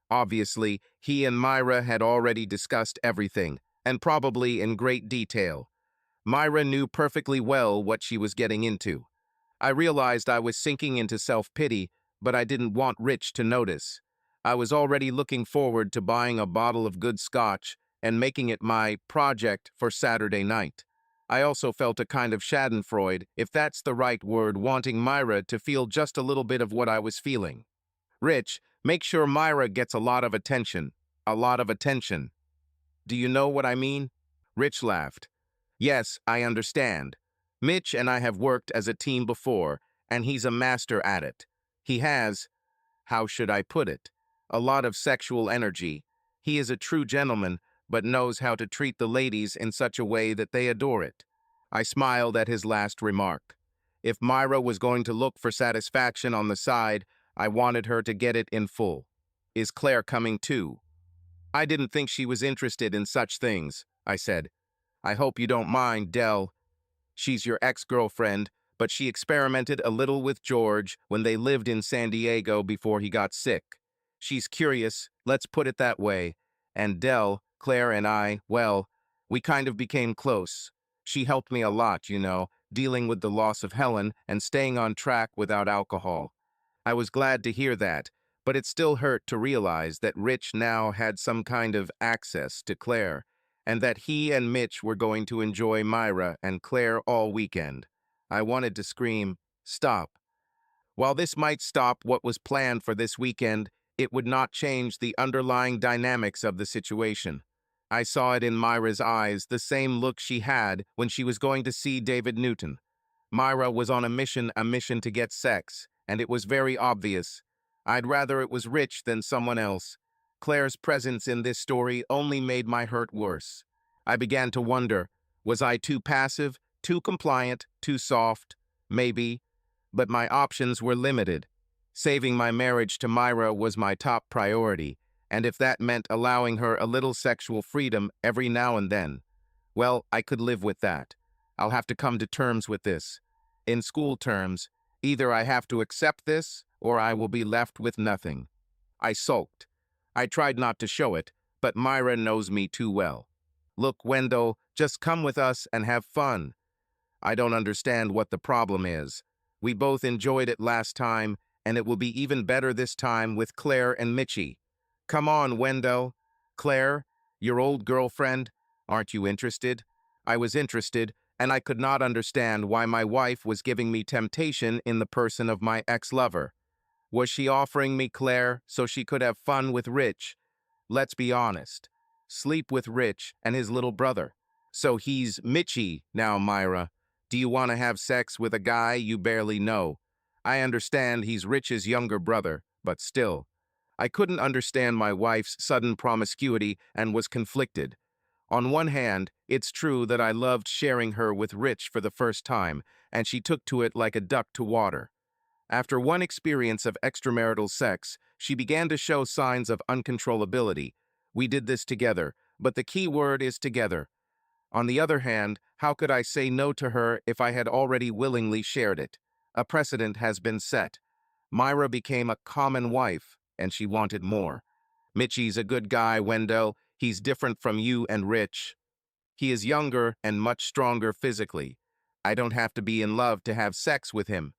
Obviously, he and Myra had already discussed everything, and probably in great detail. Myra knew perfectly well what she was getting into. I realized I was sinking into self-pity, but I didn't want Rich to notice. I was already looking forward to buying a bottle of good scotch and making it my project for Saturday night. I also felt a kind of schadenfreude, if that's the right word, wanting Myra to feel just a little bit of what I was feeling. Rich, make sure Myra gets a lot of attention. A lot of attention. Do you know what I mean? Rich laughed. Yes, I understand. Mitch and I have worked as a team before, and he's a master at it. He has, how should I put it, a lot of sexual energy. He is a true gentleman, but knows how to treat the ladies in such a way that they adore it. I smiled at his last remark. If Myra was going to look for satisfaction on the side, I wanted her to get it in full. Is Claire coming too? I didn't think she was interested in such things, I said. I hope you don't mind, Dell. She's your ex-girlfriend, but she experimented a little with George when they lived in San Diego before he got sick. She's curious, let's put it that way. And Dell, Claire and I, well, we kind of became close. She helped me a lot, you know, dealing with the loss of Helen and staying on track without alcohol. I was glad to hear that, but it still hurt to realize that Rich now had some kind of access to Claire, and that he and Mitch were going to enjoy Myra and Claire all weekend. I wanted to scream, stop. While this might stop what was planned for this weekend, it would not change the underlying dynamics of the situation. I saw it in Myra's eyes, the same look she had when she was going to see David Newton. Myra was on a mission to get sex, and it was very obvious. I'd rather it was Rich than someone else. Claire's presence in this story only made my hurt worse. I began to wonder, was I too passive, too compliant, too soft? Maybe, but my options were limited. Saving my marriage to Myra was my top priority, and if that meant allowing her a little sexual freedom every now and then, well, I could live with that. I'll have to come to terms with this. In school terms, either I have to accept this, or I will be left with nothing. I sulked. I tried not to show it, but Myra knows me too well. Look, Wendell, just come with us and have fun. I don't understand what the problem is. We both enjoyed it last time, and it will be even better this time with Claire and Mitchie. Come on, Wendell. Claire, your old girlfriend, aren't you interested? I was interested, and I could not understand why my wife was giving me temptation in the person of my ex-lover. Was she offering me Claire so she could have fun with Rich? Let's be honest. Sleep with Rich and his little brother. So he's Mitchie now, Myra. Do you want to have sex with a guy you barely know? I understand he's Rich's younger brother, but still. I couldn't understand my wife's sudden promiscuity and was conflicted. On one hand, it's true that I loved sharing her with Rich for the first time, and she took to it like a duck to water. After one experience of extramarital sex, she began to show signs of uncontrollability. We did this together, but the key word is together. On the other hand, how could I say no to her if I had already willingly shared it? A precedent has been set. Myra became a common wife, and she wanted more. Mitchie's a good guy, Wendell. He's different from you and Rich. He is younger and much stronger physically. I don't have to be in love to have sex with him.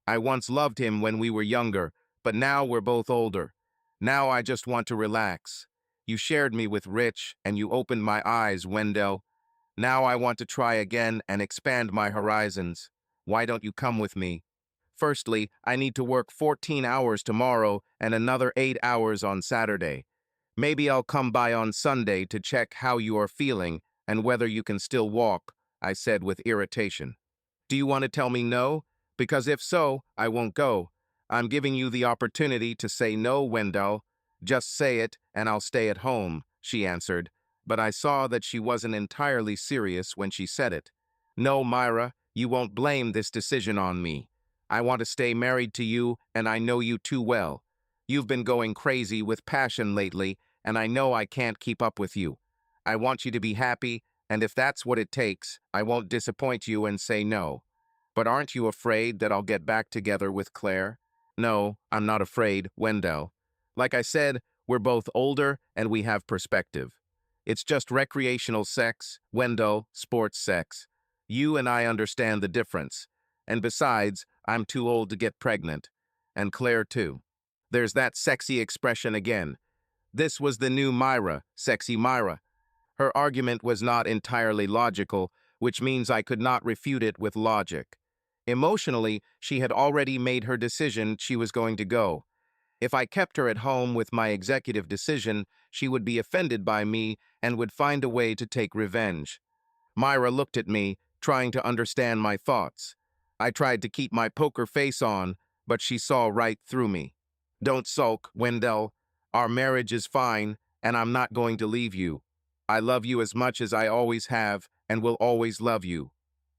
I once loved him when we were younger, but now we're both older. Now I just want to relax. You shared me with Rich, and you opened my eyes, Wendell. Now I want to try again and expand my horizons. Why don't you come with me? Firstly, I need to work 14 hours tomorrow and another 8 hours on Saturday. Maybe I'll come by on Sunday to check how you are feeling and whether you can still walk, I said with irritation. Do you want to tell me no? Because if so, I won't go. I'm giving you the opportunity to say no, Wendell. Just say it, and I'll stay at home, she answered, but I saw that she wasn't entirely serious when she said it. No, Myra, you won't blame this decision on me. I want to stay married to you, and I know you too well. You've been going crazy with passion lately, and I know I can't keep up with you. I want you to be happy, and if that's what it takes, I won't disappoint you and say no. But aren't you afraid that I'll get back together with Claire? No, I'm not afraid, Wendell. Like I said, we're both older and we have perspective. It's just recreational sex, Wendell, sports sex. You and I understand the difference. And besides, I'm too old to get pregnant. And Claire too. There's that sexy expression again. This was the new Myra, sexy Myra. Her argument was not entirely logical, which means I could not refute it with logic. Emotionally, she had already made her decision she was going to go. If I kept her at home with my executive decision, she would be offended by me and would find a way to take revenge. Myra looked at me, trying to understand my thoughts. I tried to keep my poker face on, but she saw right through me. Don't sulk, Wendell. Our marriage is fine, and I'm not going to leave you. I love you as much as I always have and will always love you.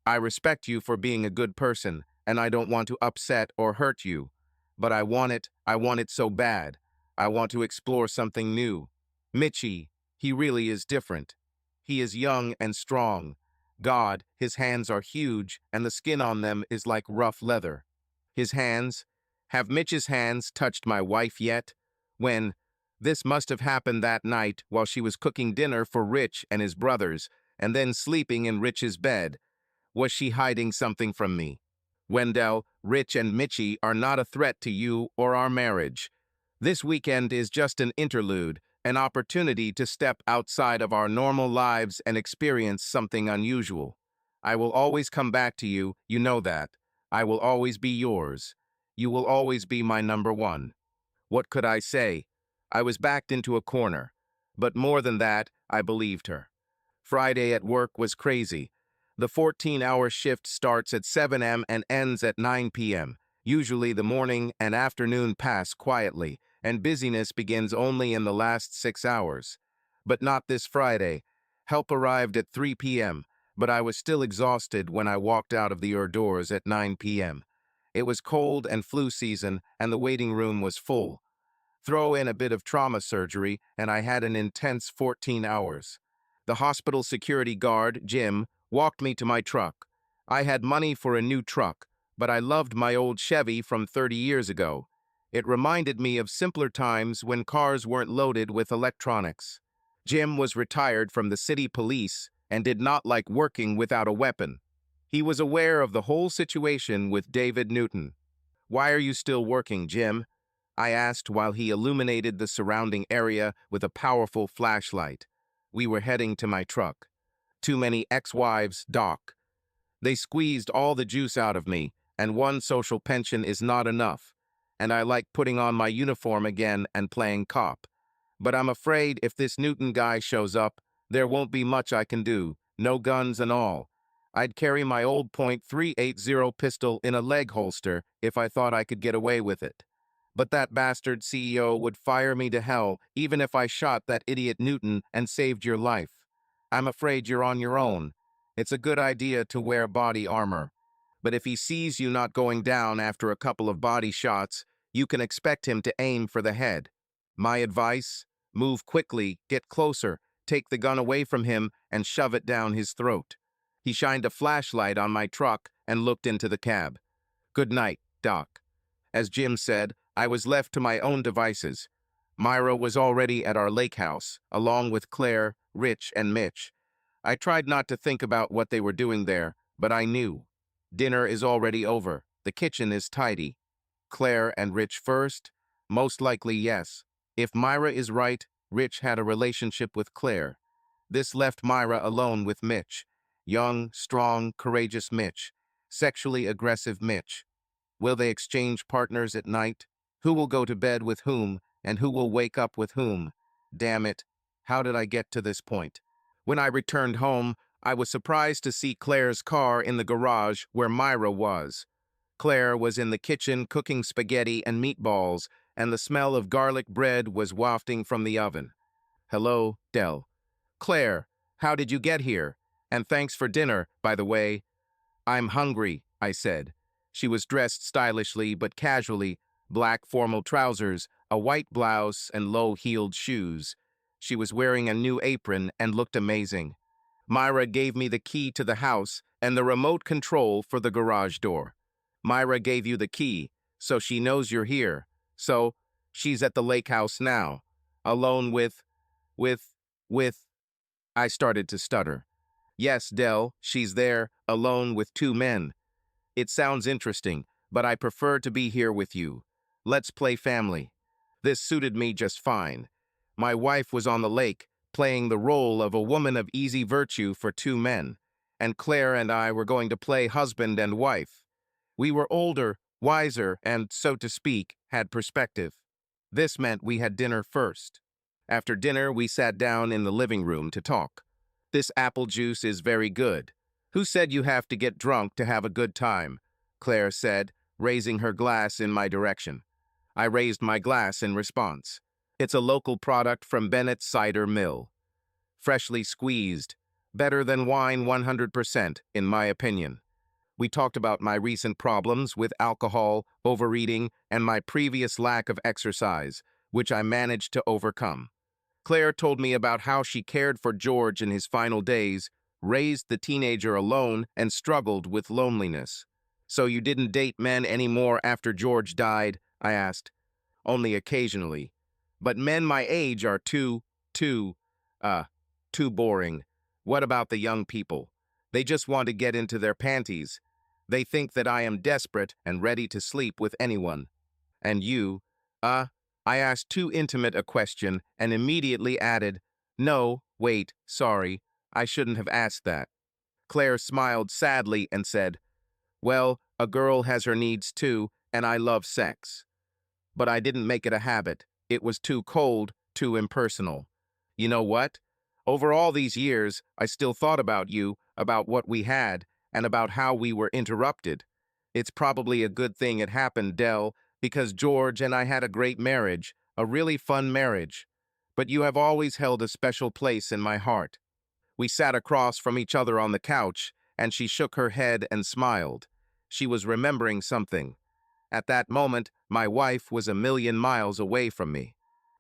I respect you for being a good person, and I don't want to upset or hurt you. But I want it so bad. I want to explore something new. Mitchie, he really is different. He is young and strong. God, his hands are huge, and the skin on them is like rough leather. His hands? Have Mitch's hands touched my wife yet? This must have happened that night while she was cooking dinner for Rich and his brothers, and then sleeping in Rich's bed. Was she hiding something from me? Wendell, Rich, and Mitchie are not a threat to you or our marriage. This weekend is just an interlude, an opportunity to step outside of our normal lives and experience something unusual. I will always come back to you, you know that. I will always be yours. You will always be my number one. What could I say? I was backed into a corner. But more than that, I believed her. Friday at work was crazy. The 14-hour shift starts at 7 a.m. and ends at 9 p.m. Usually the morning and afternoon pass quietly, and busyness begins only in the last 6 hours. But not this Friday. Help arrived at 3 p.m., but I was still exhausted when I walked out of the doors at 9 p.m. It was cold and flu season, and the waiting room was full. Throw in a bit of trauma surgery, and I had an intense 14 hours. The hospital security guard, Jim, walked me to my truck. I had money for a new truck, but I loved my old Chevy from 30 years ago. It reminded me of simpler times when cars weren't loaded with electronics. Jim was retired from the city police and did not like working without a weapon. He was aware of the whole situation with David Newton. "Why are you still working, Jim?" I asked while he illuminated the surrounding area with a powerful flashlight. We were heading to my truck. "Too many ex-wives, Doc. They squeezed all the juice out of me, and one social pension is not enough. And I like putting on my uniform again and playing cop. But I'm afraid if this Newton guy shows up, there won't be much I can do, no guns and all. I'd carry my old .380 pistol in a leg holster if I thought I could get away with it. But that bastard CEO would fire me to hell even if I shot that idiot Newton and saved your life. I'm afraid you're on your own. It's a good idea to wear body armor. But if he sees you not going down after a couple of body shots, you can expect him to aim for the head. My advice? Move quickly, get closer, take the gun away from him, and shove it down his throat." He shined a flashlight on my truck and looked into the cab. "Good night, Doc." As Jim said, I was left to my own devices. Myra was already at our lake house, along with Claire, Rich, and Mitch. I tried not to think about what they were doing there, but I knew. Dinner is already over. The kitchen is tidy. Claire and Rich first? Most likely yes. If Myra is right, Rich had a relationship with Claire. This left Myra alone with Mitch. Young, strong, courageous Mitch. Sexually aggressive Mitch. Will they exchange partners at night? Who will go to bed with whom, and who will wake up with whom? Damn it, how did I get to this point? When I returned home, I was surprised to see Claire's car in the garage where Myra was. Claire was in the kitchen cooking spaghetti and meatballs, and the smell of garlic bread was wafting from the oven. "Hello, Dell." "Claire, how did you get here? And thanks for dinner, by the way." "I'm hungry," I said. She was dressed stylishly but casually, black formal trousers, a white blouse, and low-heeled shoes. She was wearing a new apron and looked amazing. Myra gave me the key to the house and the remote control for the garage door. "Myra gave you the key, so she knows you're here. So, she's at the lake house now, alone with, I started to stutter. "Yes, Dell, she's there, alone with two men. It sounds interesting, but I prefer to be here with you. Let's play family." This suited me just fine. My wife was on the lake, playing the role of a woman of easy virtue for two men, and Claire and I were going to play husband and wife. We were older, wiser, and, so to speak, had perspective. This meant we had dinner first. After dinner, we sat down in the living room to talk. "This apple juice is very good. Who said you have to get drunk to have a good time?" Claire said, raising her glass in my direction. I raised my glass in response. "It's a local product from Bennett's Cider Mill. Freshly squeezed. Better than wine 100%, in my opinion." We talked about my recent problems with alcohol, overeating, and my previous lack of exercise, which I managed to overcome. Claire told me about how she cared for George in his final days, raised the teenager alone, and struggled with loneliness. "So you didn't date men anymore after George died?" I asked. "Only occasionally. But men my age are too boring. What about the young people? They just want to get into their panties. They think that I am desperate and ready to sleep with anyone." "And you?" I asked too intimate a question and immediately added, "No, wait, sorry, I shouldn't have asked that." Claire smiled sadly and said, "Well, A girl has her needs too, and I love sex. But I didn't make it a habit. It was too cold, too impersonal. You know what? Over all these years, I still thought about you, about what we had, and about how we were interrupted. It's probably a good thing it happened, Dell, because George and I had a great marriage, a really fun marriage. But you have always held a special place in my heart. We sat across from each other on the couch, and she shook her head and smiled. She was remembering something. At that moment, my wife was a million miles away from me.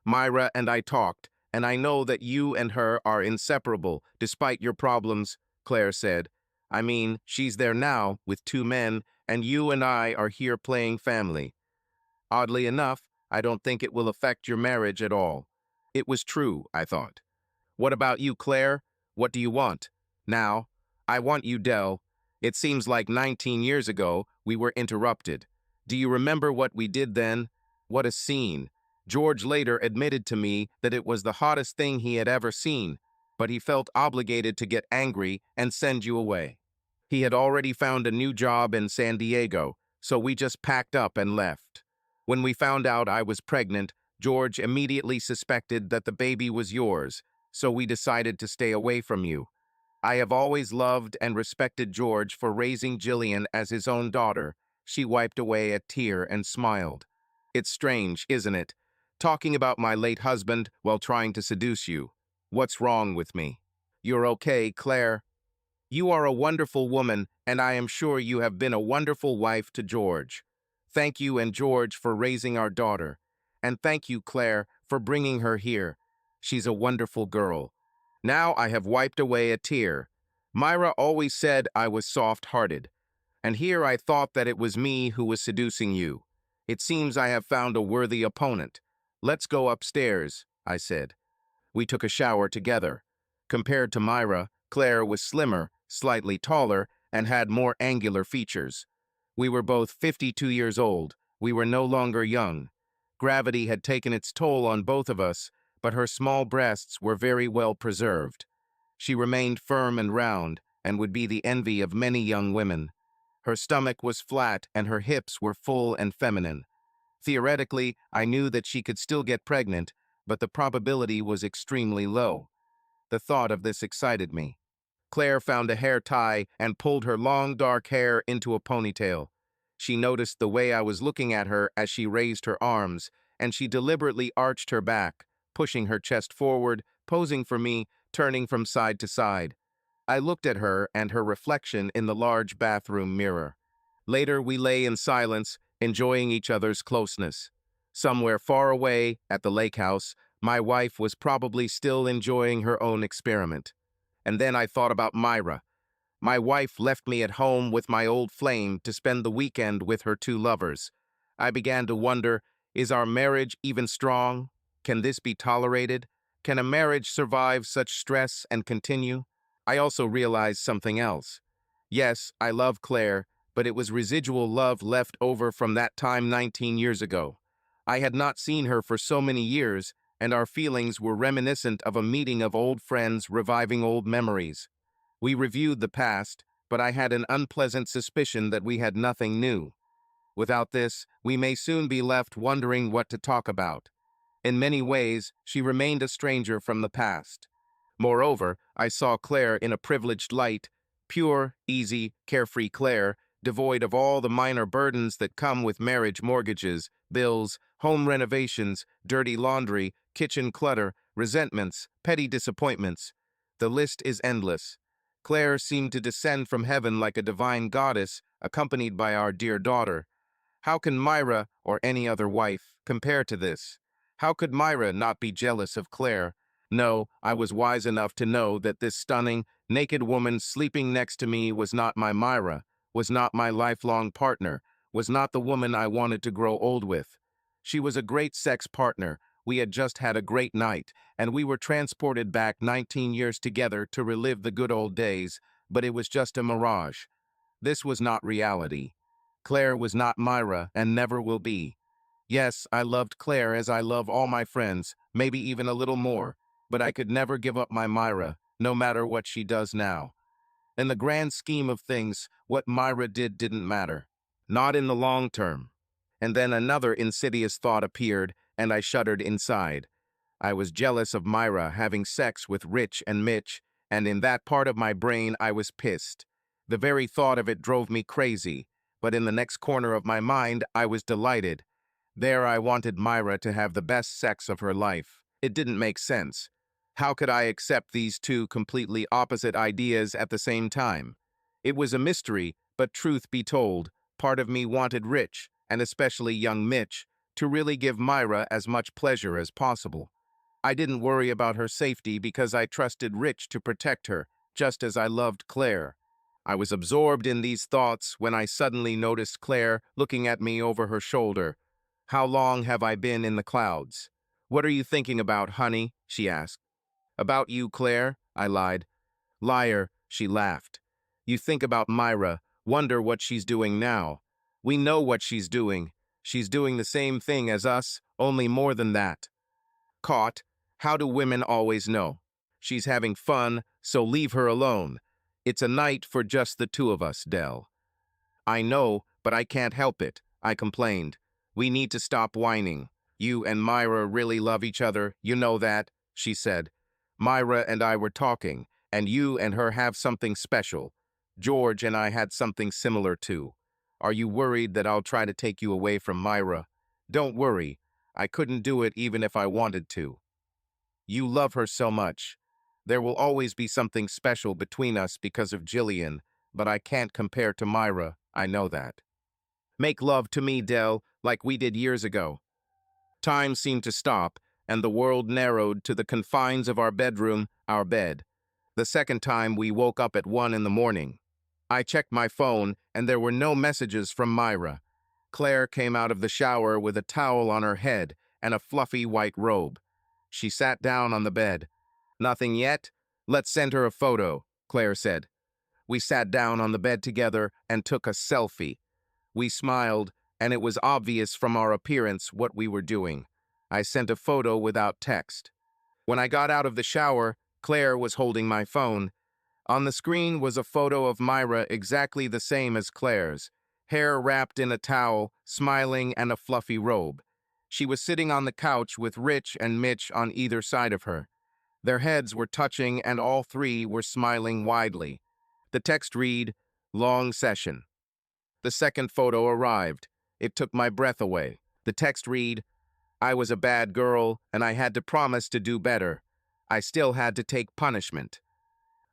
Myra and I talked, and I know that you and her are inseparable, despite your problems, Claire said. I mean, she's there now, with two men, and you and I are here playing family. Oddly enough, I don't think it will affect your marriage at all. It was true, I thought. What about you, Claire? What do you want? Now, I want you, Dell. It seems like 19 years ago we were interrupted. Do you remember what we did then? What a scene. George later admitted to me that it was the hottest thing he had ever seen, but he felt obligated to get angry and send you away. He had already found a new job in San Diego, so we just packed up and left. When we found out I was pregnant, George immediately suspected that the baby was yours, so we decided to stay away from you. I have always loved and respected George for raising Jillian as his own daughter. She wiped away a tear and smiled. It's strange, isn't it? Talking about my late husband while trying to seduce you. What's wrong with me? You're okay, Claire. You are a wonderful woman, and I am sure you have been a wonderful wife to George. Thank you and George for raising our daughter. And thank you, Claire, for bringing her here. She's a wonderful girl. Now I have wiped away a tear. Myra always said I was soft-hearted, and here I thought that it was me who was seducing you. It seems I have found a worthy opponent. Let's go upstairs, I said. We took a shower together. Compared to Myra, Claire was slimmer, slightly taller, and had more angular features. We were both 52 years old. We were no longer young. Gravity had taken its toll on both of us, but her small breasts were very well preserved. She remained firm and round, and would be the envy of many young women. Her stomach was flat, and her hips were full and feminine. Theoretically, I knew that she could still get pregnant, but the probability was extremely low. The thought of this excited me. Claire found a hair tie and pulled her long dark hair into a ponytail. She noticed the way I was looking at her as she raised her arms, and she deliberately arched her back, pushing her chest forward, posing for me, turning from side to side. I looked at her and her reflection in the large bathroom mirror. Later, we lay in silence, enjoying each other's closeness. Somewhere far away, at the lake house, my wife was probably still enjoying her own experiment. And then I thought about Myra. My wife left me at home with my old flame to spend the weekend with her two lovers. I began to wonder, is our marriage even strong? Can this be tolerated? Can a marriage survive such stress and continue? I also realized something else. Yes, I love Claire, but it was residual love left over from that time 19 years ago. I had not seen her for so many years, and our feelings were reminiscent of a meeting of old friends reviving old memories. We reviewed the past, but I had an unpleasant suspicion that we had nothing new. Without this, we may soon be left wondering what to talk about. In many ways, she remained a stranger from the past. Moreover, I saw Claire in a privileged light, pure, easy, carefree Claire, devoid of all the minor burdens that come with marriage mortgages, bills, home renovations, dirty laundry, kitchen clutter, resentments, petty disappointments. The list is endless. Claire seemed to descend from heaven like a divine goddess, accompanied by our dear daughter. How can Myra, or any other wife, compare to this? How could Myra not be jealous of Claire? No, I was wise enough to know that this stunning, naked woman sleeping next to me was not my Myra, was not my lifelong partner, was not the woman I wanted to grow old with. She was a great sex partner. We had just had a great night, and we were transported back 19 years together to relive the good old days, but it was just a mirage. This was not reality. Claire was not Myra and never will be. Yes, I loved Claire as I love all my friends, maybe even a little more, but I could never give up my Myra, no matter what she does now. In the grand scheme of things, what Myra did didn't matter. Not in the long term. And then another insidious thought appeared, and I shuddered inside. I was jealous of Myra having sex with Rich and Mitch, and in that part of my brain I was pissed. The very thought of it drove me crazy, but in the next corner of my mind I was delighted. There I wanted Myra to have the best sex of her life. It didn't make sense. How could I accept these two completely opposite ideas at the same time? It was a mystery, but truth be told, part of me wanted Rich, and especially young Mitch, to really give Myra as much pleasure as possible. I didn't worry about her safety because I trusted Rich to protect her, just as I loved Claire. I was absorbed in these thoughts when I suddenly noticed Claire looking at me over her shoulder. "How long have I been in the clouds?" "What are you thinking about, honey?" she asked. "About you, Claire," I lied. "Liar," she laughed. "You think about Myra, wonder what she's doing now. We know what she's doing. She's doing the same thing as us, only more than that." Caught. How do women always know? She's having fun, so leave her alone. It's a night for just the two of us, Dell. I know, but I can't help it, I complained. We need to stop whining. You and Myra really love each other, you know that, she said. Myra and I were talking, and you and her have something special. George and I had something similar too. Are you worried that I'll try to take you away from Myra? Don't worry. I couldn't do it even if I wanted to. You love her so much. There will always be something special between us because of Jillian, but I can't compare to Myra, I know that. Make love to me, Dell, like we did years ago. Time seemed to stop, and the world narrowed to the confines of our bedroom, our bed. The second time we woke up at 1 in the morning. I checked my phone, and there were no messages from Myra. Claire came out of the shower with a towel on her head and a fluffy white robe. She sat down on the bed. "Nothing yet? Let's send her a photo," Claire said. We sat down on the bed together and took a selfie. We smiled, and it was obvious from our appearance what we were doing. I sent a photo without text. When I got out of the shower, Claire was holding my phone. On the screen was a photo of Myra exactly the same as Claire's, hair wrapped in a towel, smiling, and a fluffy robe. She was sitting on the couch with Rich and Mitch on either side of her. Their heads were touching, and all three were smiling widely. The text read, "Long session." The second photo arrived. It took my breath away. The text read, "I was a bad girl, and I had to promise to do better. I still had to take punishment."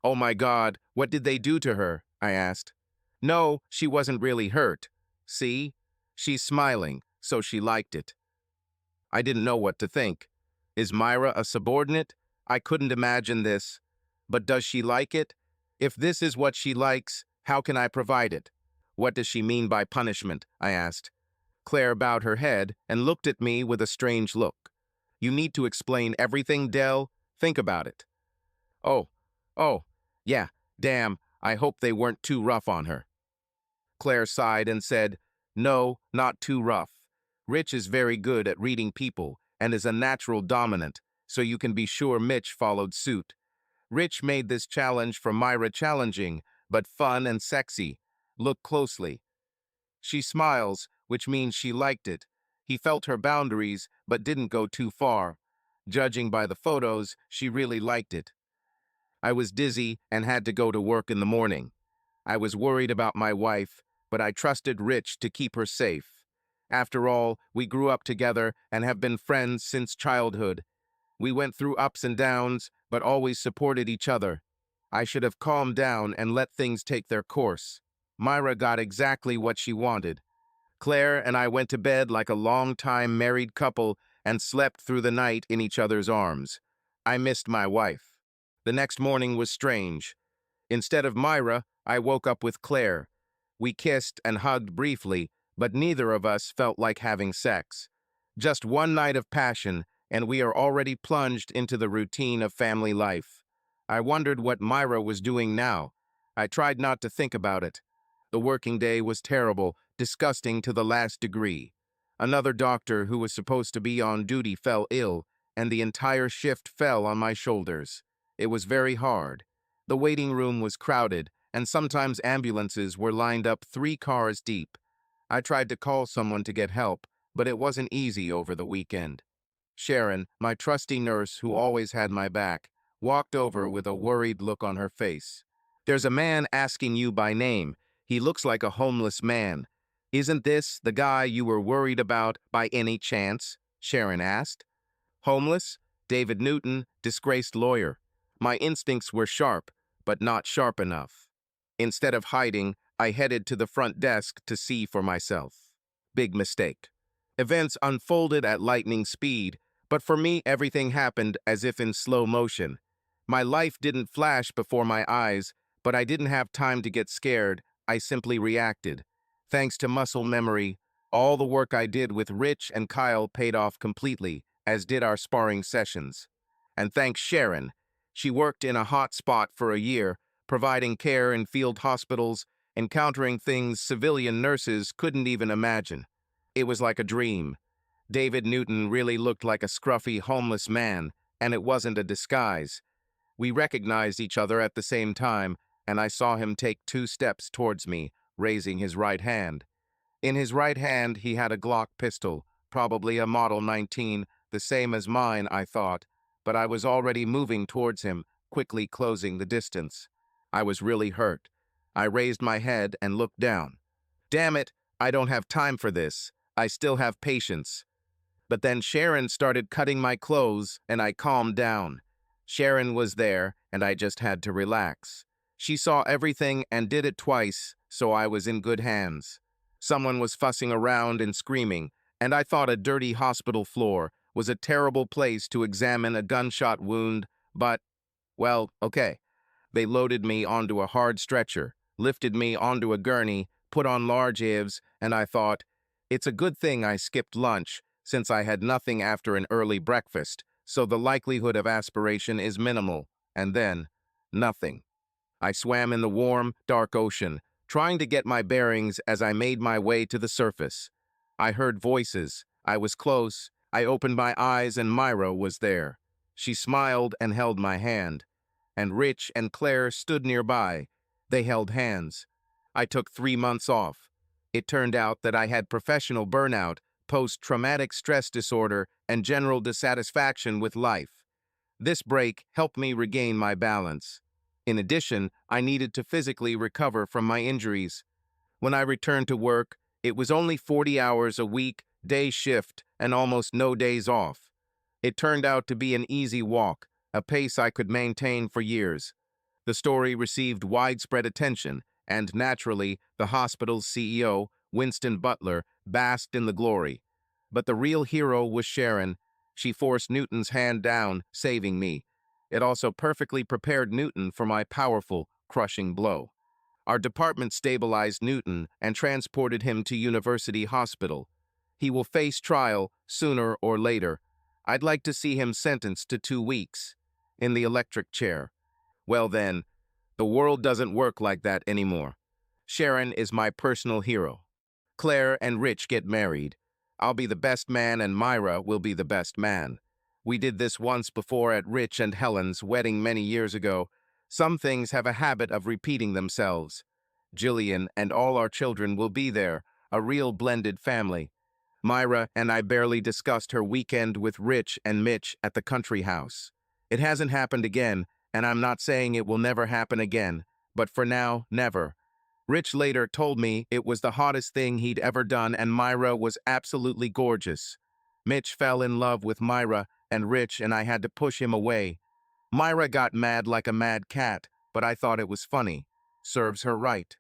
"Oh my God, what did they do to her?" I asked. "No, she wasn't really hurt. See? She's smiling, so she liked it." I didn't know what to think. Is Myra a subordinate? I couldn't imagine this. But does she like it? If this is what she likes, how can I provide it? "What does she mean by punishment?" I asked. Claire bowed her head and looked at me with a strange look. "You need to explain everything, Dell. Think about it." Oh, oh, yeah, damn, I hope they weren't too rough on her." Claire sighed and said, "No, not too rough. Rich is very good at reading people and is a natural dominant, so you can be sure Mitch followed suit. Rich made this challenge for Myra challenging, but fun and sexy. Look closely. She smiles, which means she liked it. He felt her boundaries, but didn't go too far. Judging by the photos, she really liked it. I was dizzy and had to go to work in the morning. I was worried about my wife, but I trusted Rich to keep her safe. After all, we grew up together and have been friends since childhood. We went through ups and downs, but always supported each other. I should have calmed down and let things take their course. Myra got exactly what she wanted. Claire and I went to bed like a long-time married couple and slept through the night in each other's arms. I missed my wife. The next morning was strange. Instead of Myra, I woke up with Claire. We kissed and hugged briefly, but neither of us felt like having sex. Just one night of passion, and we are already plunged into the routine of family life. I wondered what Myra was doing now. I tried not to think about it. The working day was terrible, disgusting to the last degree. Another doctor who was supposed to be on duty fell ill, and the entire shift fell on my shoulders. It was very hard. The waiting room was crowded, and sometimes ambulances were lined up 3 cars deep. I tried to call someone to get help, but it wasn't easy over the weekend. Sharon, my trusty nurse who always had my back, walked over with a worried look on her face. "There's a man asking you by name. He looks like a homeless man. Isn't this the guy you were worried about by any chance?" Sharon asked. Homeless? David Newton, disgraced lawyer. My instincts were sharp, but not sharp enough. Instead of hiding, I headed to the front desk to see for myself. Big mistake. Events unfolded at lightning speed, but for me everything happened as if in slow motion. My life didn't flash before my eyes, but I didn't have time to get scared. I simply reacted. Thanks to muscle memory, all the work I did with Rich and Kyle paid off completely, as did our sparring sessions. And thanks Sharon. She worked in a hot spot for a year, providing care in field hospitals, encountering things civilian nurses couldn't even imagine. It was like a dream. David Newton really looked like a scruffy homeless man, and it wasn't a disguise. We recognized each other at the same time, and I saw him take 2 steps towards me, raising his right hand. In his right hand, he had a Glock pistol, probably a Model 19, the same as mine, I thought, but I was already moving towards him, quickly closing the distance. I was really hurt. I raised my head and looked down. Damn it, I don't have time for this. I still have patience. But then Sharon started cutting my clothes, and I calmed down. Sharon was there, and I just had to relax. She saw everything and did it twice, so I was in good hands. Someone was fussing around and screaming, and I thought a dirty hospital floor was a terrible place to examine a gunshot wound, but, well, okay. They loaded me onto a hard stretcher, lifted me onto a gurney, put on large IVs, and I thought, it's a good thing I skipped lunch, since I had nothing after an early breakfast, so the likelihood of aspiration is minimal, and then, nothing. I swam in the warm, dark ocean, trying to get my bearings as I made my way to the surface. I heard voices. I was close. I opened my eyes and Myra was there. She smiled and held my hand. And Rich and Claire stood nearby. They held hands. I took 3 months off. It turned out that I had professional burnout, post-traumatic stress disorder, and general dissatisfaction with life. This break helped me regain my balance. In addition, I needed to physically recover from my injuries. When I returned to work, it was only 40 hours a week, day shift, and almost no days off. It turned out to be an easy walk, a pace I could maintain for years. The story received widespread attention, and naturally, the hospital's CEO, Winston Butler, basked in the glory. But the real hero was Sharon. She forced Newton's hand down, saving me. It also perfectly prepared Newton for my powerful, crushing blow. Our department stabilized Newton and transported him to University Hospital. He will face trial sooner or later. I'd like to see him sentenced to 2 weeks in the electric chair. Well then, the world doesn't work like that anymore. Sharon is my personal hero. Claire and Rich get married. I'll be the best man and Myra will be the best man. We did this once before at Rich and Helen's wedding many years ago. Some things have a habit of repeating themselves. Jillian and all our children will be there, a real blended family. Myra and I barely discussed her weekend with Rich and Mitch at the country house. It hasn't happened again, and I'm not saying it will never happen again, but for now, never. Rich later told me it was the hottest thing he'd ever done and Myra was absolutely gorgeous. Mitch fell in love with Myra and Rich and I had to push him away. Myra got mad like a mad cat, but I thought it was funny. Serves her right.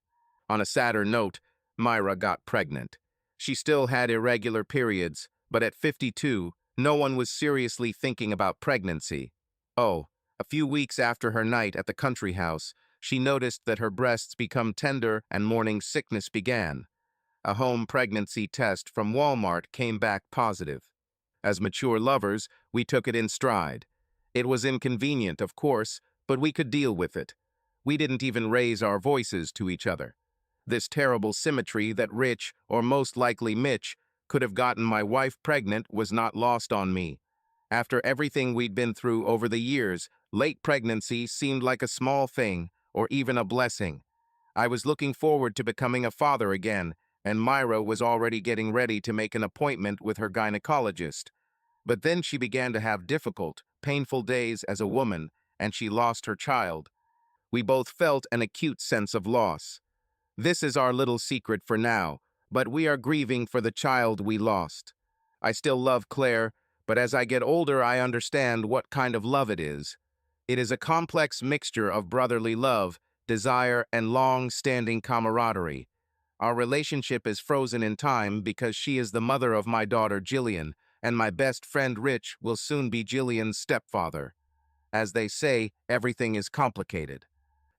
On a sadder note, Myra got pregnant. She still had irregular periods, but at 52, no one was seriously thinking about pregnancy. Oh, a few weeks after her night at the country house, she noticed that her breasts become tender and morning sickness began. A home pregnancy test from Walmart came back positive. As mature lovers, we took it in stride. It was inconvenient, of course, but we could deal with it. We didn't even raise our voices to each other. This terrible symmetry that Rich, or most likely Mitch, could have gotten my wife pregnant was not lost on me. After everything we'd been through over the years, late pregnancy seemed like a small thing, or even a blessing. I was looking forward to becoming a father again, and Myra was already getting ready to make an appointment with her gynecologist. But then she began to have difficult, painful days as a woman, and she lost her child. We both felt an acute sense of loss. This is our little secret for now, but we are grieving for the child we lost. I still love Claire, but as I get older, I understand what kind of love it is. It is a complex mixture of brotherly love, desire, and long-standing camaraderie. Our relationship is frozen in time because she is the mother of my daughter Jillian, and my best friend Rich will soon be Jillian's stepfather. As they say, everything is complicated.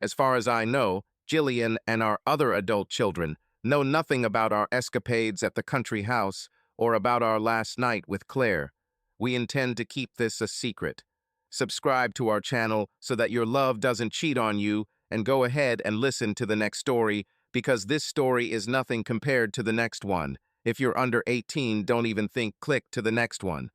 As far as I know, Jillian and our other adult children know nothing about our escapades at the country house or about our last night with Claire. We intend to keep this a secret. Subscribe to our channel so that your love doesn't cheat on you, and go ahead and listen to the next story, because this story is nothing compared to the next one. If you're under 18, don't even click to the next one.